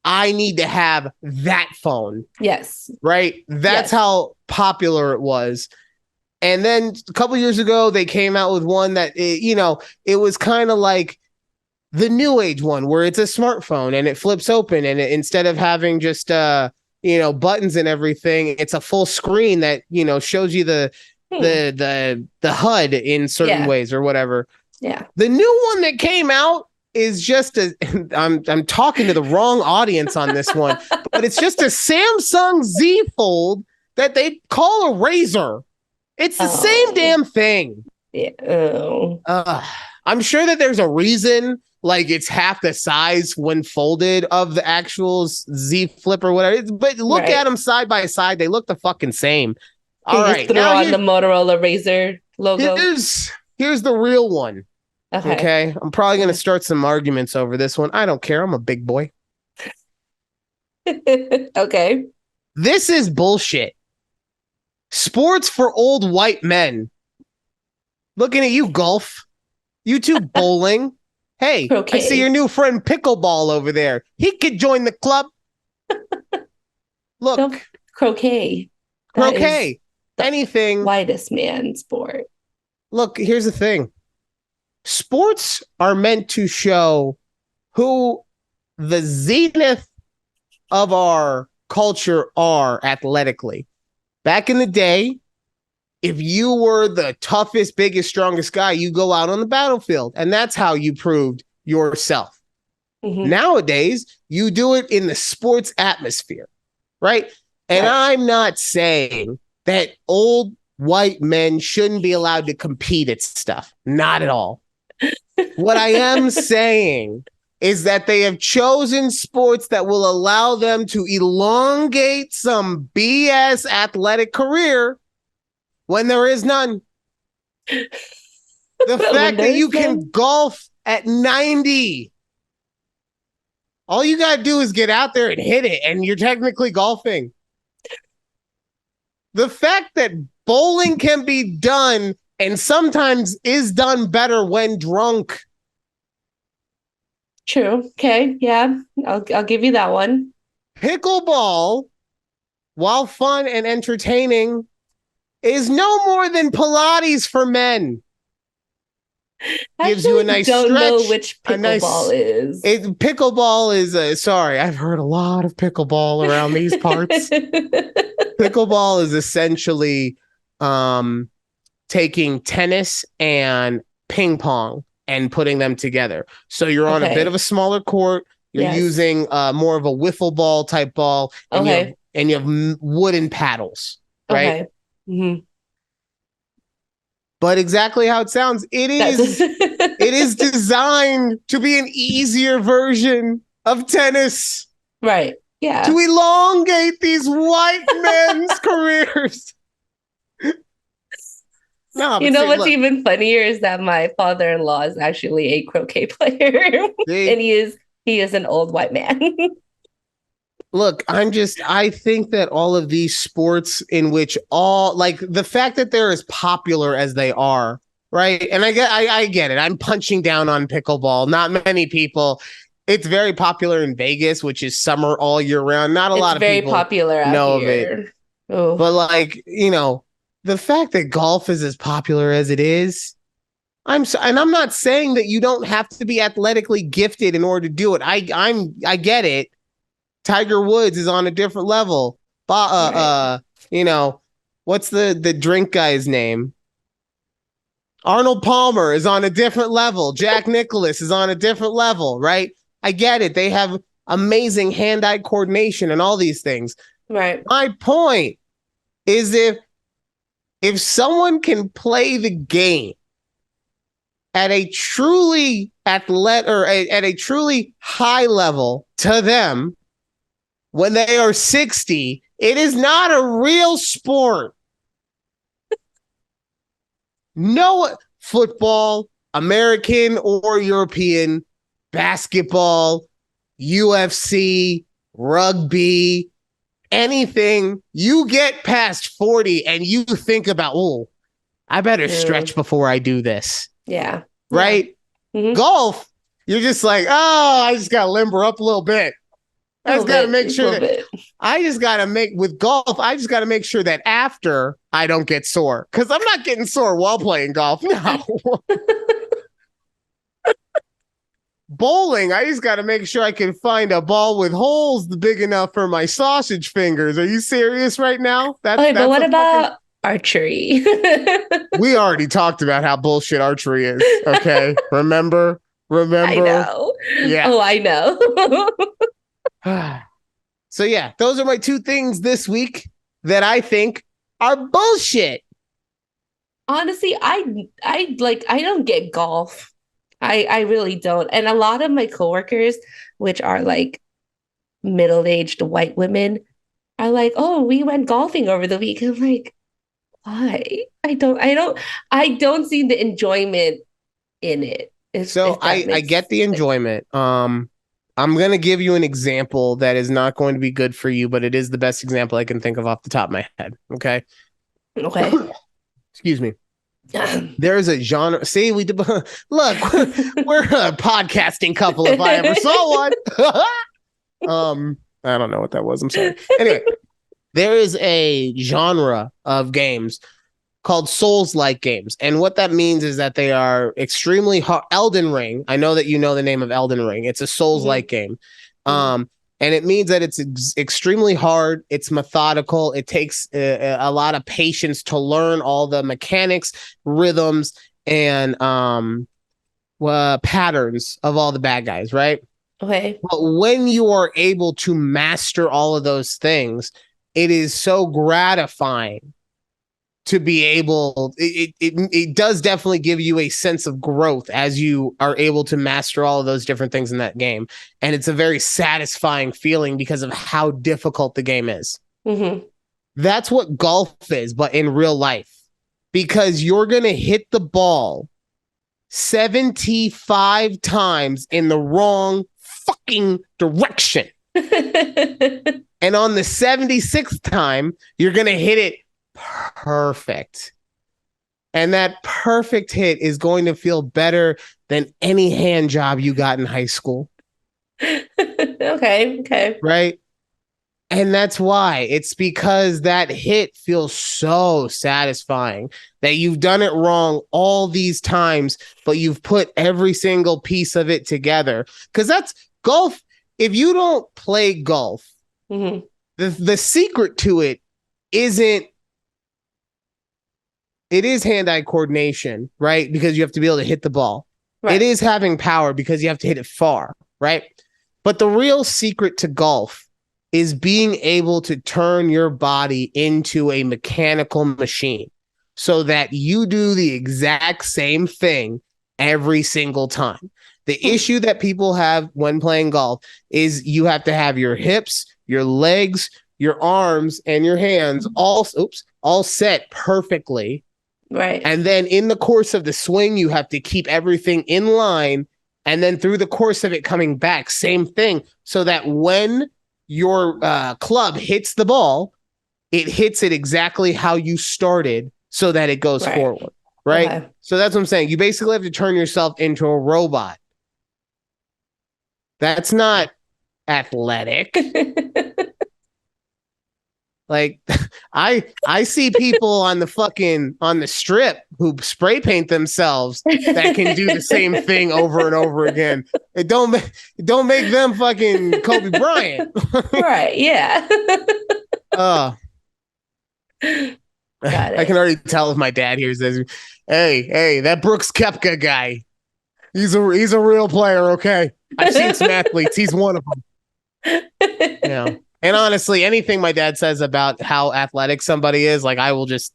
I need to have that phone. Yes. Right? That's how popular it was. And then a couple years ago, they came out with one that, it was kind of like the new age one where it's a smartphone and it flips open, and instead of having just buttons and everything, it's a full screen that shows you the HUD in certain ways or whatever. Yeah. The new one that came out is just I'm talking to the wrong audience on this one, but it's just a Samsung Z Fold that they call a Razr. It's the same damn thing. Yeah. I'm sure that there's a reason like it's half the size when folded of the actual Z Flip or whatever. But look at them side by side. They look the fucking same. All right. Just throw on the Motorola Razr logo. Here's the real one. Okay. I'm probably going to start some arguments over this one. I don't care. I'm a big boy. Okay. This is bullshit. Sports for old white men. Looking at you, golf. You two, bowling. Hey, croquet. I see your new friend Pickleball over there. He could join the club. Look. No, croquet. Croquet. Anything. Whitest man sport. Look, here's the thing. Sports are meant to show who the zenith of our culture are athletically. Back in the day, if you were the toughest, biggest, strongest guy, you go out on the battlefield, and that's how you proved yourself. Mm-hmm. Nowadays, you do it in the sports atmosphere, right? And I'm not saying that old white men shouldn't be allowed to compete at stuff. Not at all. What I am saying is that they have chosen sports that will allow them to elongate some BS athletic career when there is none. The fact that you can golf at 90. All you got to do is get out there and hit it, and you're technically golfing. The fact that bowling can be done and sometimes is done better when drunk. True. Okay. Yeah. I'll give you that one. Pickleball, while fun and entertaining, is no more than Pilates for men. Gives you a nice stretch. I don't know which pickleball is. Pickleball is sorry, I've heard a lot of pickleball around these parts. Pickleball is essentially taking tennis and ping pong and putting them together. So you're on a bit of a smaller court. You're using more of a wiffle ball type ball, and you have wooden paddles, right? Okay. Mm-hmm. But exactly how it sounds, it is designed to be an easier version of tennis. Right. Yeah. To elongate these white men's careers. No, you know what's even funnier is that my father-in-law is actually a croquet player. And he is an old white man. Look, I think that all of these sports in which the fact that they're as popular as they are, right? And I get it. I'm punching down on pickleball. Not many people. It's very popular in Vegas, which is summer all year round. Not a lot of people very popular out know here. of it. Oh. But the fact that golf is as popular as it is, and I'm not saying that you don't have to be athletically gifted in order to do it. I get it. Tiger Woods is on a different level. What's the drink guy's name? Arnold Palmer is on a different level. Jack Nicklaus is on a different level, right? I get it. They have amazing hand-eye coordination and all these things. Right. My point is if someone can play the game at a truly at a truly high level to them when they are 60, it is not a real sport. No football, American or European, basketball, UFC, rugby, anything, you get past 40 and you think about, I better stretch before I do this. Yeah. Right? Yeah. Mm-hmm. Golf, you're just like, I just got to limber up a little bit. I just got to make sure with golf, I just got to make sure that after I don't get sore. Because I'm not getting sore while playing golf. No. Bowling, I just got to make sure I can find a ball with holes big enough for my sausage fingers. Are you serious right now? But what about archery? We already talked about how bullshit archery is. Okay. Remember? I know. Yeah. Oh, I know. So yeah, those are my two things this week that I think are bullshit. Honestly, I don't get golf. I really don't. And a lot of my coworkers, which are like middle-aged white women, are like, "Oh, we went golfing over the week." I'm like, why? I don't see the enjoyment in it, So if that I makes get the sense. enjoyment. I'm gonna give you an example that is not going to be good for you, but it is the best example I can think of off the top of my head. Okay. Okay. Excuse me. There is a genre. See, we look, we're a podcasting couple if I ever saw one. I don't know what that was. I'm sorry. Anyway, there is a genre of games called Souls-like games. And what that means is that they are extremely hard. Elden Ring. I know that you know the name of Elden Ring. It's a Souls-like game. And it means that it's extremely hard. It's methodical. It takes a lot of patience to learn all the mechanics, rhythms, and patterns of all the bad guys, right? Okay. But when you are able to master all of those things, it is so gratifying to be able, it does definitely give you a sense of growth as you are able to master all of those different things in that game. And it's a very satisfying feeling because of how difficult the game is. Mm-hmm. That's what golf is, but in real life, because you're going to hit the ball 75 times in the wrong fucking direction. And on the 76th time, you're going to hit it perfect. And that perfect hit is going to feel better than any hand job you got in high school. Okay. Right? And that's why. It's because that hit feels so satisfying that you've done it wrong all these times, but you've put every single piece of it together. Because that's golf. If you don't play golf, Mm-hmm. the secret to it isn't, it is hand-eye coordination, right? Because you have to be able to hit the ball. Right. It is having power because you have to hit it far, right? But the real secret to golf is being able to turn your body into a mechanical machine so that you do the exact same thing every single time. The issue that people have when playing golf is you have to have your hips, your legs, your arms, and your hands all set perfectly. Right. And then in the course of the swing, you have to keep everything in line. And then through the course of it coming back, same thing. So that when your club hits the ball, it hits it exactly how you started so that it goes forward. Right. Okay. So that's what I'm saying. You basically have to turn yourself into a robot. That's not athletic. Like I see people on the strip who spray paint themselves that can do the same thing over and over again. It don't make them fucking Kobe Bryant. Right, yeah. Got it. I can already tell if my dad hears this. Hey, that Brooks Koepka guy. He's a real player, okay? I've seen some athletes. He's one of them. Yeah. And honestly, anything my dad says about how athletic somebody is, like I will just,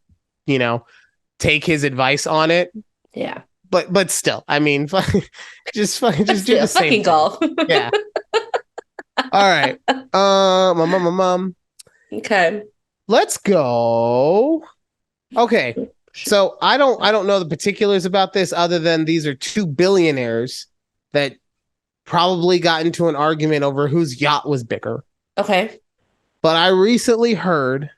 take his advice on it. Yeah. But still, I mean, just do the same golf. Yeah. All right. Mom. Okay. Let's go. Okay. So I don't know the particulars about this other than these are two billionaires that probably got into an argument over whose yacht was bigger. Okay. But I recently heard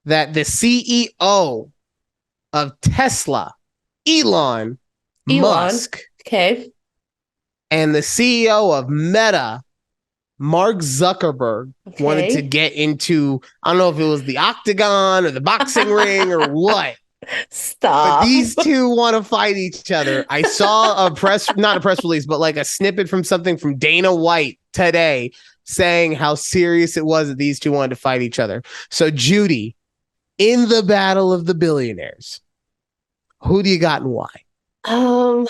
that the CEO of Tesla, Elon Musk, okay, and the CEO of Meta, Mark Zuckerberg, wanted to get into, I don't know if it was the octagon or the boxing ring or what. Stop. But these two want to fight each other. I saw not a press release, but like a snippet from something from Dana White today saying how serious it was that these two wanted to fight each other. So, Judy, in the battle of the billionaires, who do you got and why? I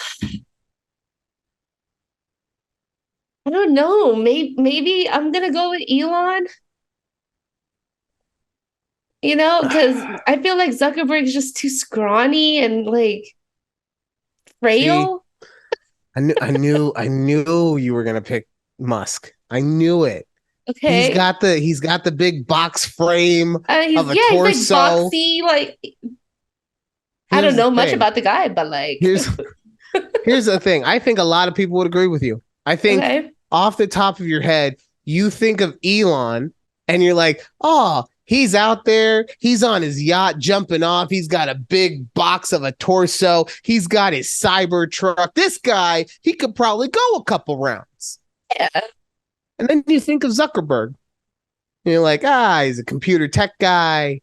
don't know. Maybe I'm gonna go with Elon. Because I feel like Zuckerberg is just too scrawny and like frail. I knew you were gonna pick Musk. I knew it. Okay. He's got the big box frame He's of a he's like torso. boxy. Like I don't Here's the know much thing. about the guy, but like Here's here's the thing. I think a lot of people would agree with you. I think okay. off the top of your head, you think of Elon and you're like, oh, he's out there. He's on his yacht jumping off. He's got a big box of a torso. He's got his cyber truck. This guy, he could probably go a couple rounds. Yeah. And then you think of Zuckerberg. And you're like, he's a computer tech guy.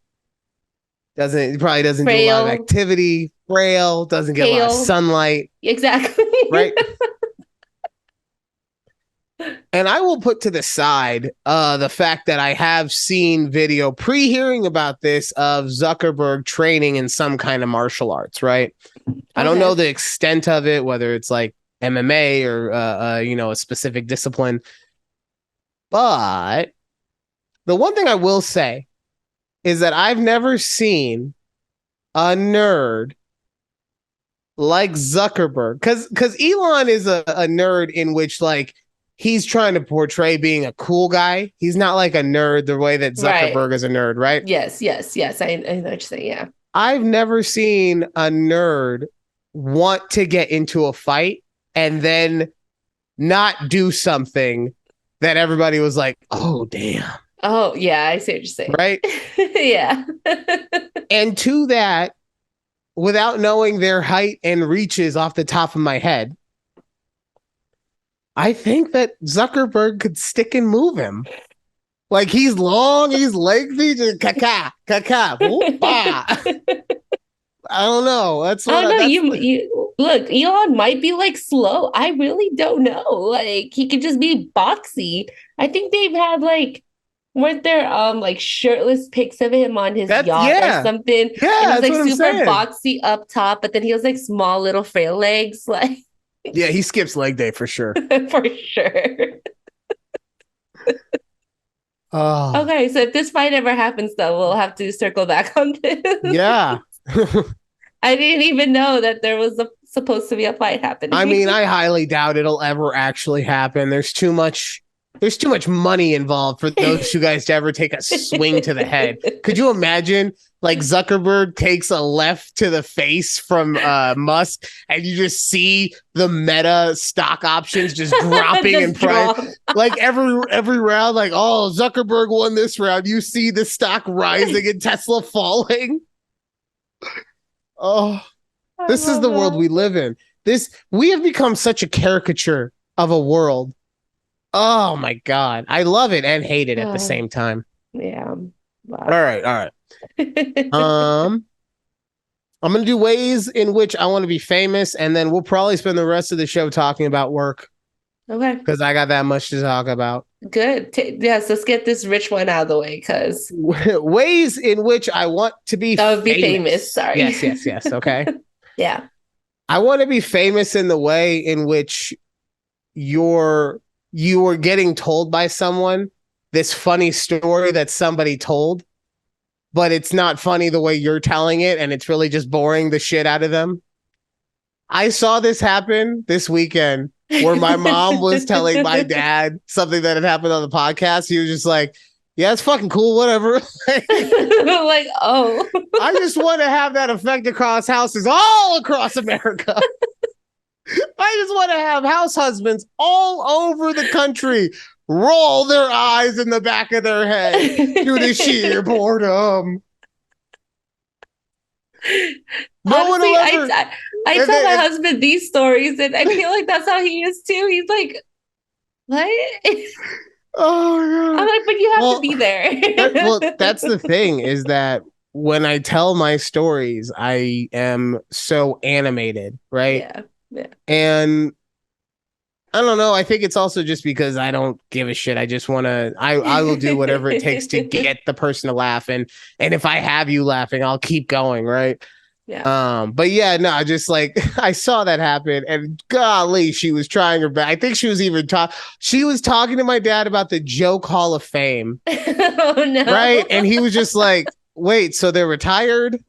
He probably doesn't do a lot of Frail. activity, frail, doesn't get a lot of Pale. sunlight, Exactly. right? And I will put to the side the fact that I have seen video pre-hearing about this of Zuckerberg training in some kind of martial arts, right? I don't know the extent of it, whether it's like MMA or a specific discipline. But the one thing I will say is that I've never seen a nerd like Zuckerberg, because Elon is a nerd in which like he's trying to portray being a cool guy. He's not like a nerd the way that Zuckerberg is a nerd, right? Yes. I know what you're saying. Yeah. I've never seen a nerd want to get into a fight and then not do something that everybody was like, oh, damn. Oh, yeah. I see what you're saying. Right? Yeah. And to that, without knowing their height and reaches off the top of my head, I think that Zuckerberg could stick and move him. Like he's long, he's lengthy, just caca. I don't know. That's what I don't know. You look, Elon might be like slow. I really don't know. Like he could just be boxy. I think they've had like weren't there like shirtless pics of him on his yacht or something? Yeah, and it was like super saying. boxy up top, but then he was like small little frail legs. Like yeah, he skips leg day for sure. For sure. Oh. Okay, so if this fight ever happens, though, we'll have to circle back on this. Yeah. I didn't even know that there was supposed to be a fight happening. I mean, I highly doubt it'll ever actually happen. There's too much money involved for those two guys to ever take a swing to the head. Could you imagine? Like Zuckerberg takes a left to the face from Musk, and you just see the Meta stock options just dropping in price. Like every round, like, oh, Zuckerberg won this round. You see the stock rising and Tesla falling. Oh, this is the world we live in. We have become such a caricature of a world. Oh my God. I love it and hate it at the same time. Yeah. Wow. All right. I'm gonna do ways in which I want to be famous, and then we'll probably spend the rest of the show talking about work. Okay. Because I got that much to talk about. Good. Yes, let's get this rich one out of the way. Because ways in which I want to be famous. Sorry. Yes. Okay. Yeah. I want to be famous in the way in which you are getting told by someone this funny story that somebody told, but it's not funny the way you're telling it, and it's really just boring the shit out of them. I saw this happen this weekend where my mom was telling my dad something that had happened on the podcast. He was just like, yeah, it's fucking cool, whatever. Like, oh. I just want to have that effect across houses all across America. I just want to have house husbands all over the country roll their eyes in the back of their head due to sheer boredom. Honestly, I tell my husband these stories, and I feel like that's how he is too. He's like, what? Oh, God. I'm like, but you have to be there. That's the thing, is that when I tell my stories, I am so animated, right? Yeah. And I don't know. I think it's also just because I don't give a shit. I just want to, I will do whatever it takes to get the person to laugh. And if I have you laughing, I'll keep going. Right. Yeah. But yeah, no, just like I saw that happen, and golly, she was trying her best. I think she was even she was talking to my dad about the Joke Hall of Fame. Oh no. Right. And he was just like, wait, so they're retired?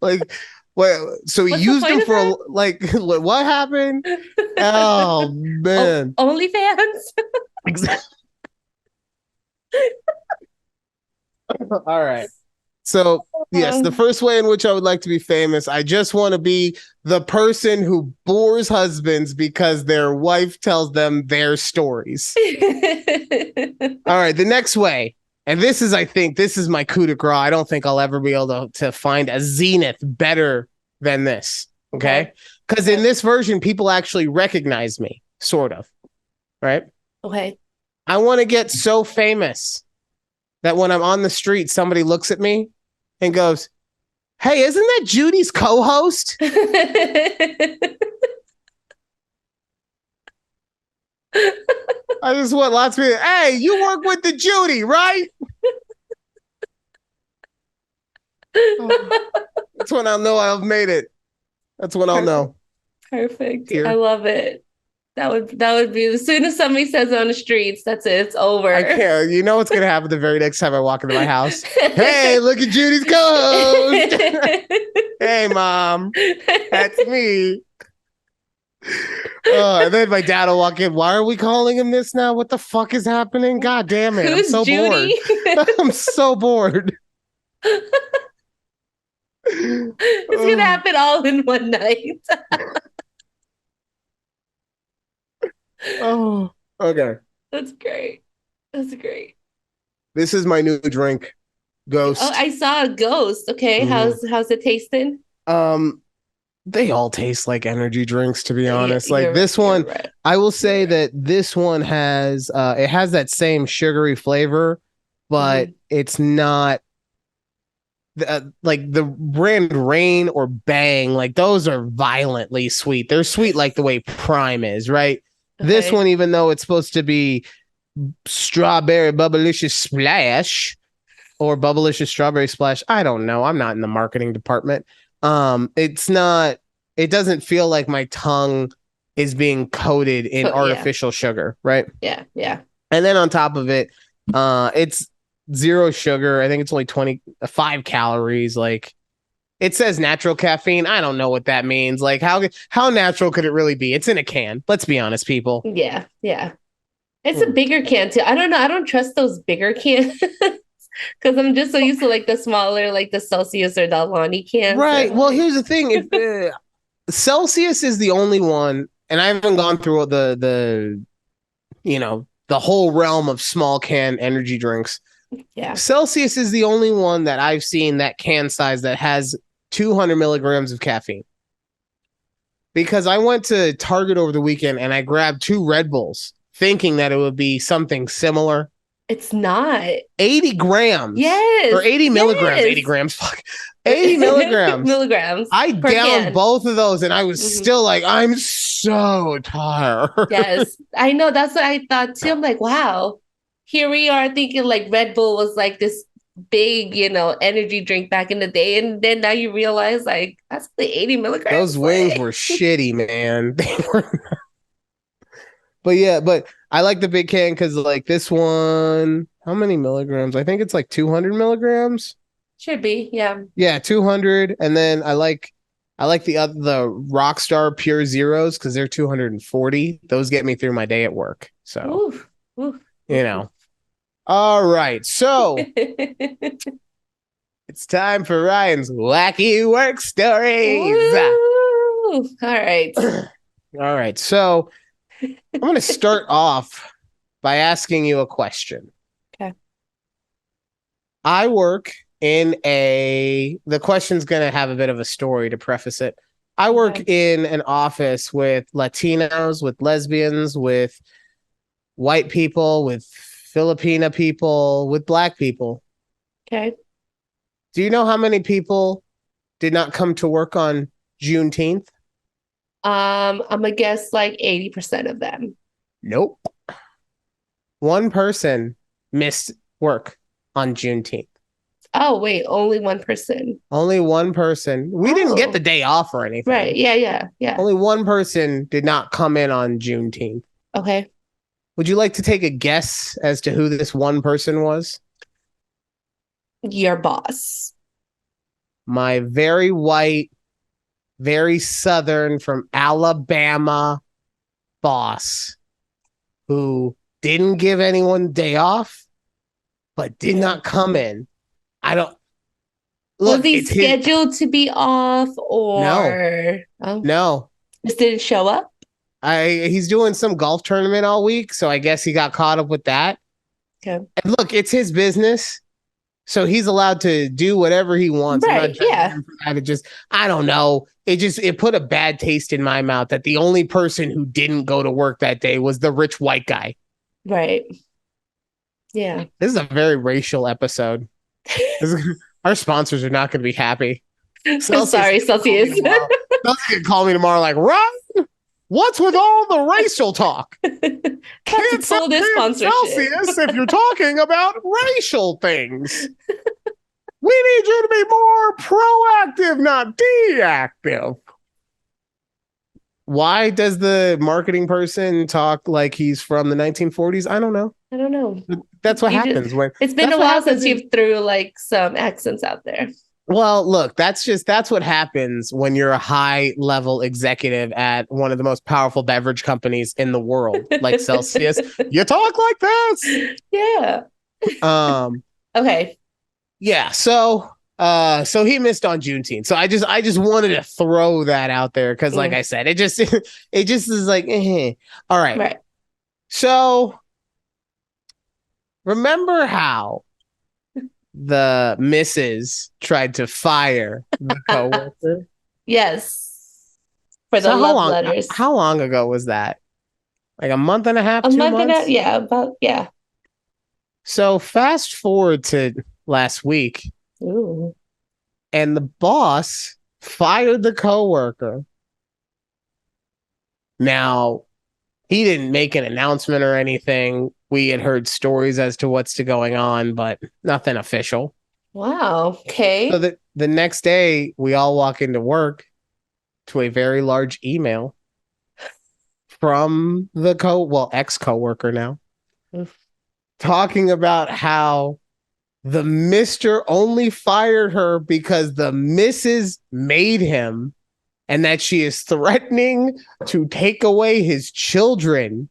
Like Well, so he What's the used point him of for that? like what happened? Oh man. OnlyFans? Exactly. All right. So, yes, the first way in which I would like to be famous, I just want to be the person who bores husbands because their wife tells them their stories. All right, the next way, and this is, I think, this is my coup de grace. I don't think I'll ever be able to find a zenith better than this. Okay. Because in this version, people actually recognize me, sort of. Right. Okay. I want to get so famous that when I'm on the street, somebody looks at me and goes, "Hey, isn't that Judy's co-host?" I just want lots of people, "Hey, you work with the Judy, right?" That's when I'll know I've made it. That's when I'll know. Perfect. Here. I love it. That would be as soon as somebody says it on the streets, that's it. It's over. I can't. You know what's gonna happen the very next time I walk into my house? Hey, look at Judy's co-host. Hey, mom, that's me. And then my dad will walk in. Why are we calling him this now? What the fuck is happening? God damn it! Who's I'm so Judy? bored. I'm so bored. It's gonna happen all in one night. Oh, okay. That's great. That's great. This is my new drink, Ghost. Oh, I saw a ghost. Okay, how's it tasting? They all taste like energy drinks, to be honest. Like this You're one, right. I will say that this one has it has that same sugary flavor, but it's not like the brand Rain or Bang. Like those are violently sweet. They're sweet like the way Prime is, right? Okay. This one, even though it's supposed to be strawberry bubblicious splash or bubblicious strawberry splash, I don't know. I'm not in the marketing department. It's not. It doesn't feel like my tongue is being coated in artificial sugar, right? Yeah, yeah. And then on top of it, it's zero sugar. I think it's only 25 calories. Like it says natural caffeine. I don't know what that means. Like how natural could it really be? It's in a can. Let's be honest, people. Yeah, yeah. It's a bigger can too. I don't know. I don't trust those bigger cans because I'm just so used to like the smaller, like the Celsius or the Alani cans. Right. Well, here's the thing. If Celsius is the only one, and I haven't gone through the the whole realm of small can energy drinks. Yeah. Celsius is the only one that I've seen that can size that has 200 milligrams of caffeine. Because I went to Target over the weekend and I grabbed 2 Red Bulls thinking that it would be something similar. It's not. 80 grams. Yes. Or 80 milligrams. 80 grams. Fuck. 80 milligrams. I downed both of those and I was still like, I'm so tired. Yes. I know. That's what I thought too. I'm like, wow. Here we are thinking like Red Bull was like this big, energy drink back in the day. And then now you realize like that's the 80 milligrams. Those wings were shitty, man. They were. But I like the big can because like this one, how many milligrams? I think it's like 200 milligrams. Should be, yeah. Yeah, 200. And then I like the Rockstar Pure Zeros because they're 240. Those get me through my day at work. So, All right. So it's time for Ryan's wacky work stories. Woo! All right. All right. So I'm going to start off by asking you a question. Okay. I work in the question's going to have a bit of a story to preface it. I work in an office with Latinos, with lesbians, with white people, with Filipina people, with black people. Okay. Do you know how many people did not come to work on Juneteenth? I'm gonna guess like 80% of them. Nope. One person missed work on Juneteenth. Oh, wait, only one person. Only one person. We didn't get the day off or anything. Right. Yeah. Only one person did not come in on Juneteenth. Okay. Would you like to take a guess as to who this one person was? Your boss. My very white, very Southern from Alabama boss who didn't give anyone day off, but did not come in. I don't Was look. he It's his scheduled to be off no, or no. just didn't show up? He's doing some golf tournament all week, so I guess he got caught up with that. Okay. And look, it's his business. So he's allowed to do whatever he wants. I'm not Right. judging Yeah. him for that. It just, I don't know. It put a bad taste in my mouth that the only person who didn't go to work that day was the rich white guy. Right. Yeah. This is a very racial episode. Our sponsors are not going to be happy. I'm sorry, Celsius. Celsius can call me tomorrow like, Ron, what's with all the racial talk? Can't pull this sponsorship. Celsius if you're talking about racial things. We need you to be more proactive, not deactive. Why does the marketing person talk like he's from the 1940s? I don't know. That's what happens when it's been a while since you've threw like some accents out there. Well, look, that's what happens when you're a high level executive at one of the most powerful beverage companies in the world, like Celsius. You talk like this. Yeah. Okay. Yeah. So he missed on Juneteenth. So I just wanted to throw that out there because, like I said, it just is like, all right. Right. So remember how the missus tried to fire the coworker? Yes. For the love letters. How long ago was that? Like a month and a half? 2 months? Yeah. So fast forward to last week. Ooh. And the boss fired the coworker. Now, he didn't make an announcement or anything. We had heard stories as to what's going on, but nothing official. Wow. Okay. So the next day, we all walk into work to a very large email from the ex-coworker now, talking about how the Mr. only fired her because the Mrs. made him, and that she is threatening to take away his children.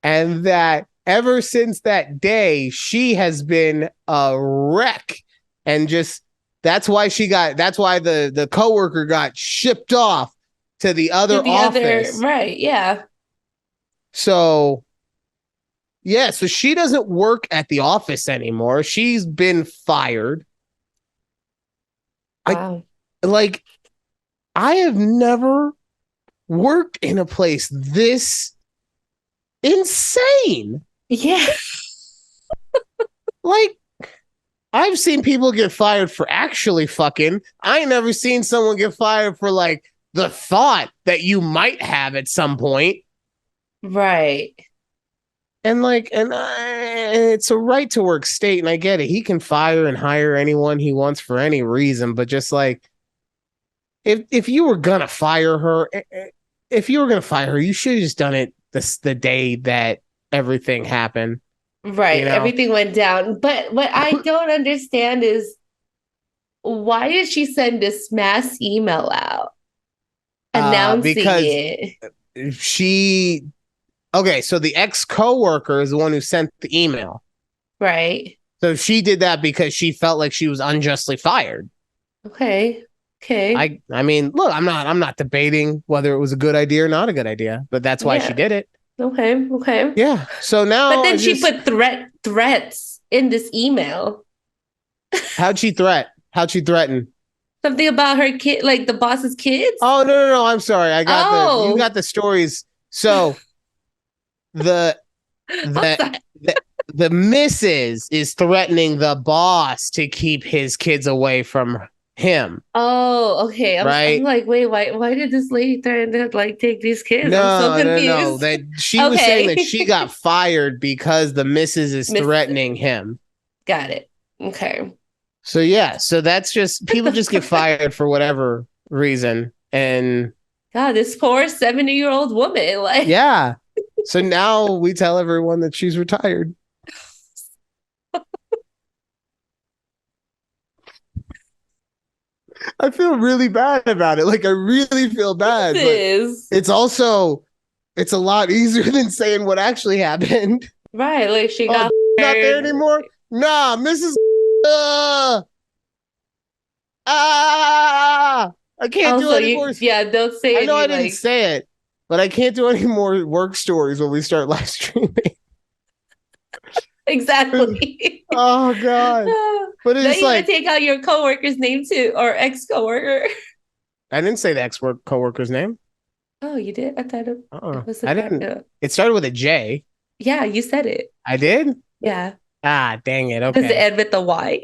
And that ever since that day, she has been a wreck. And that's why the coworker got shipped off to the other office. Right, yeah. So yeah, so she doesn't work at the office anymore. She's been fired. Wow. I have never worked in a place this insane. Yeah. I've seen people get fired for actually fucking. I ain't never seen someone get fired for the thought that you might have at some point. Right. And it's a right to work state, and I get it. He can fire and hire anyone he wants for any reason, but just if you were gonna fire her, you should have just done it the day that everything happened. Right. You know? Everything went down. But what I don't understand is why did she send this mass email out announcing it? Okay, so the ex-coworker is the one who sent the email. Right. So she did that because she felt like she was unjustly fired. Okay. I mean, look, I'm not debating whether it was a good idea or not a good idea, but that's why she did it. Okay. Yeah. So now but then she put threats in this email. How'd she threaten? Something about her kid, like the boss's kids? Oh, no. I'm sorry. You got the stories. So the missus is threatening the boss to keep his kids away from him. Oh, okay. I'm like, wait, why did this lady threaten to take these kids? No, I'm so confused. No. That she was saying that she got fired because the missus is threatening him. Got it. Okay. So yeah, so that's just people just get fired for whatever reason. And God, this poor 70-year-old woman. Yeah. So now we tell everyone that she's retired. I feel really bad about it. Like I really feel bad. But it's also it's a lot easier than saying what actually happened. Right. Like she got not there anymore. Nah, Mrs. I can't do any more. Yeah, don't say. I know I didn't say it, but I can't do any more work stories when we start live streaming. Exactly. Oh God! But it's you like take out your coworker's name too, or ex-coworker. I didn't say the ex-coworker's name. Oh, you did? I thought it was. I didn't. It started with a J. Yeah, you said it. I did. Yeah. Ah, dang it. Okay. Does it end with the Y?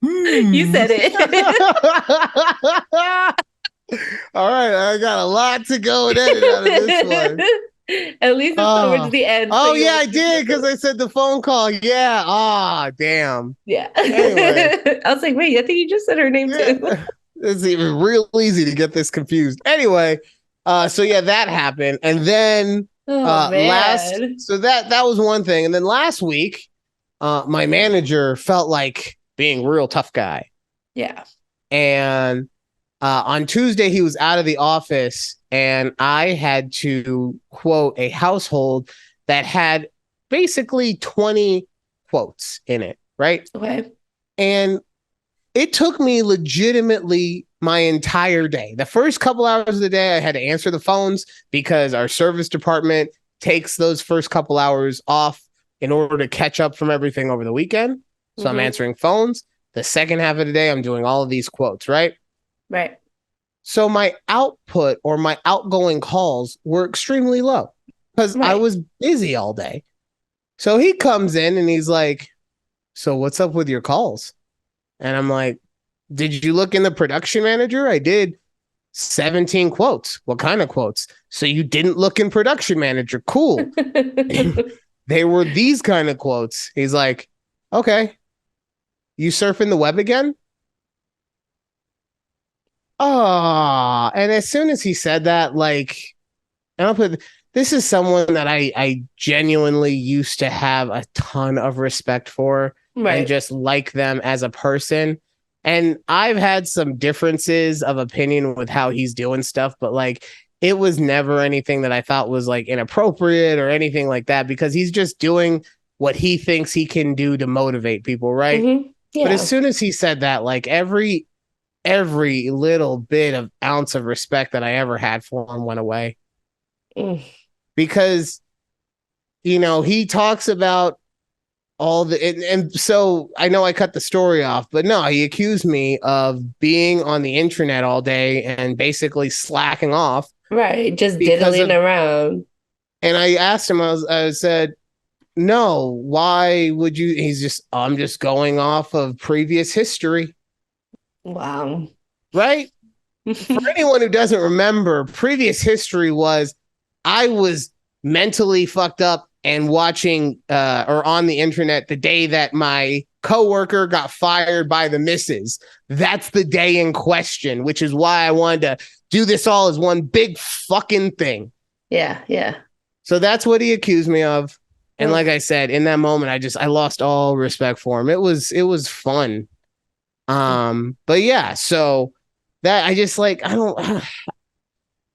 You said it. All right, I got a lot to go and edit out of this one. At least it's towards the end. Oh, yeah, I did because I said the phone call. Yeah. Oh, damn. Yeah. Anyway. I was like, wait, I think you just said her name too. It's even real easy to get this confused. Anyway, so yeah, that happened. And then that was one thing. And then last week, my manager felt like being a real tough guy. Yeah. And on Tuesday, he was out of the office, and I had to quote a household that had basically 20 quotes in it, right? Okay. And it took me legitimately my entire day. The first couple hours of the day, I had to answer the phones because our service department takes those first couple hours off in order to catch up from everything over the weekend. So I'm answering phones. The second half of the day, I'm doing all of these quotes, right? Right. So my output or my outgoing calls were extremely low because I was busy all day. So he comes in and he's like, so what's up with your calls? And I'm like, did you look in the production manager? I did 17 quotes. What kind of quotes? So you didn't look in production manager. Cool. They were these kind of quotes. He's like, okay. You surfing the web again? Oh, and as soon as he said that, like, this is someone that I genuinely used to have a ton of respect for and just like them as a person. And I've had some differences of opinion with how he's doing stuff, but like, it was never anything that I thought was like inappropriate or anything like that because he's just doing what he thinks he can do to motivate people, right? Mm-hmm. Yeah. But as soon as he said that, like every little bit of ounce of respect that I ever had for him went away. Because, you know, he talks about all the, and so I know I cut the story off, but no, he accused me of being on the internet all day and basically slacking off. Right. Just diddling around. And I asked him, I said, no, why would you? I'm just going off of previous history. Wow. Right? For anyone who doesn't remember, previous history was I was mentally fucked up and watching or on the internet the day that my coworker got fired by the missus. That's the day in question, which is why I wanted to do this all as one big fucking thing. Yeah, yeah. So that's what he accused me of. And like I said, in that moment, I lost all respect for him. It was fun. But yeah, so that I just like, all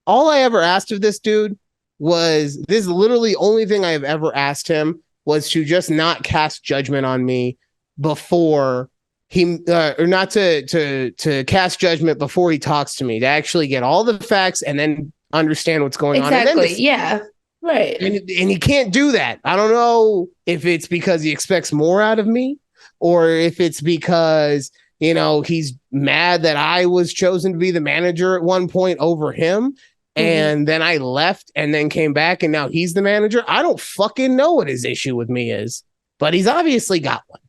I ever asked of this dude was this literally only thing I have ever asked him was to just not cast judgment on me before he, or not to cast judgment before he talks to me, to actually get all the facts and then understand what's going on. Exactly. Yeah. Right. And he can't do that. I don't know if it's because he expects more out of me or if it's because, you know, he's mad that I was chosen to be the manager at one point over him. And then I left and then came back and now he's the manager. I don't fucking know what his issue with me is, but he's obviously got one.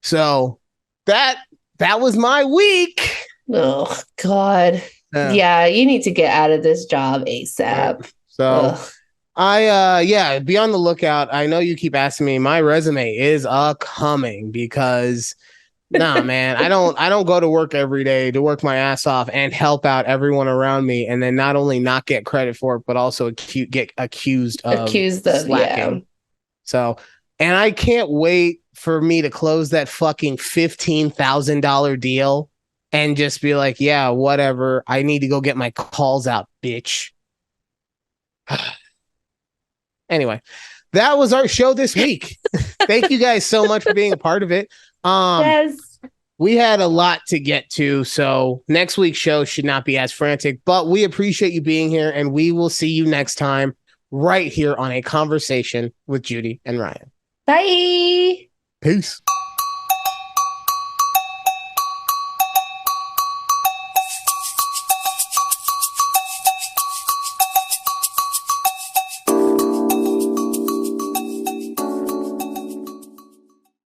So that was my week. Oh, God. Yeah, you need to get out of this job ASAP. So be on the lookout. I know you keep asking me. My resume is coming because nah, man, I don't go to work every day to work my ass off and help out everyone around me, and then not only not get credit for it, but also get accused of slacking. Yeah. So And I can't wait for me to close that fucking $15,000 deal and just be like, yeah, whatever. I need to go get my calls out, bitch. Anyway, that was our show this week. Thank you guys so much for being a part of it. Yes. We had a lot to get to, so next week's show should not be as frantic, but we appreciate you being here, and we will see you next time right here on A Conversation with Judy and Ryan. Bye. Peace.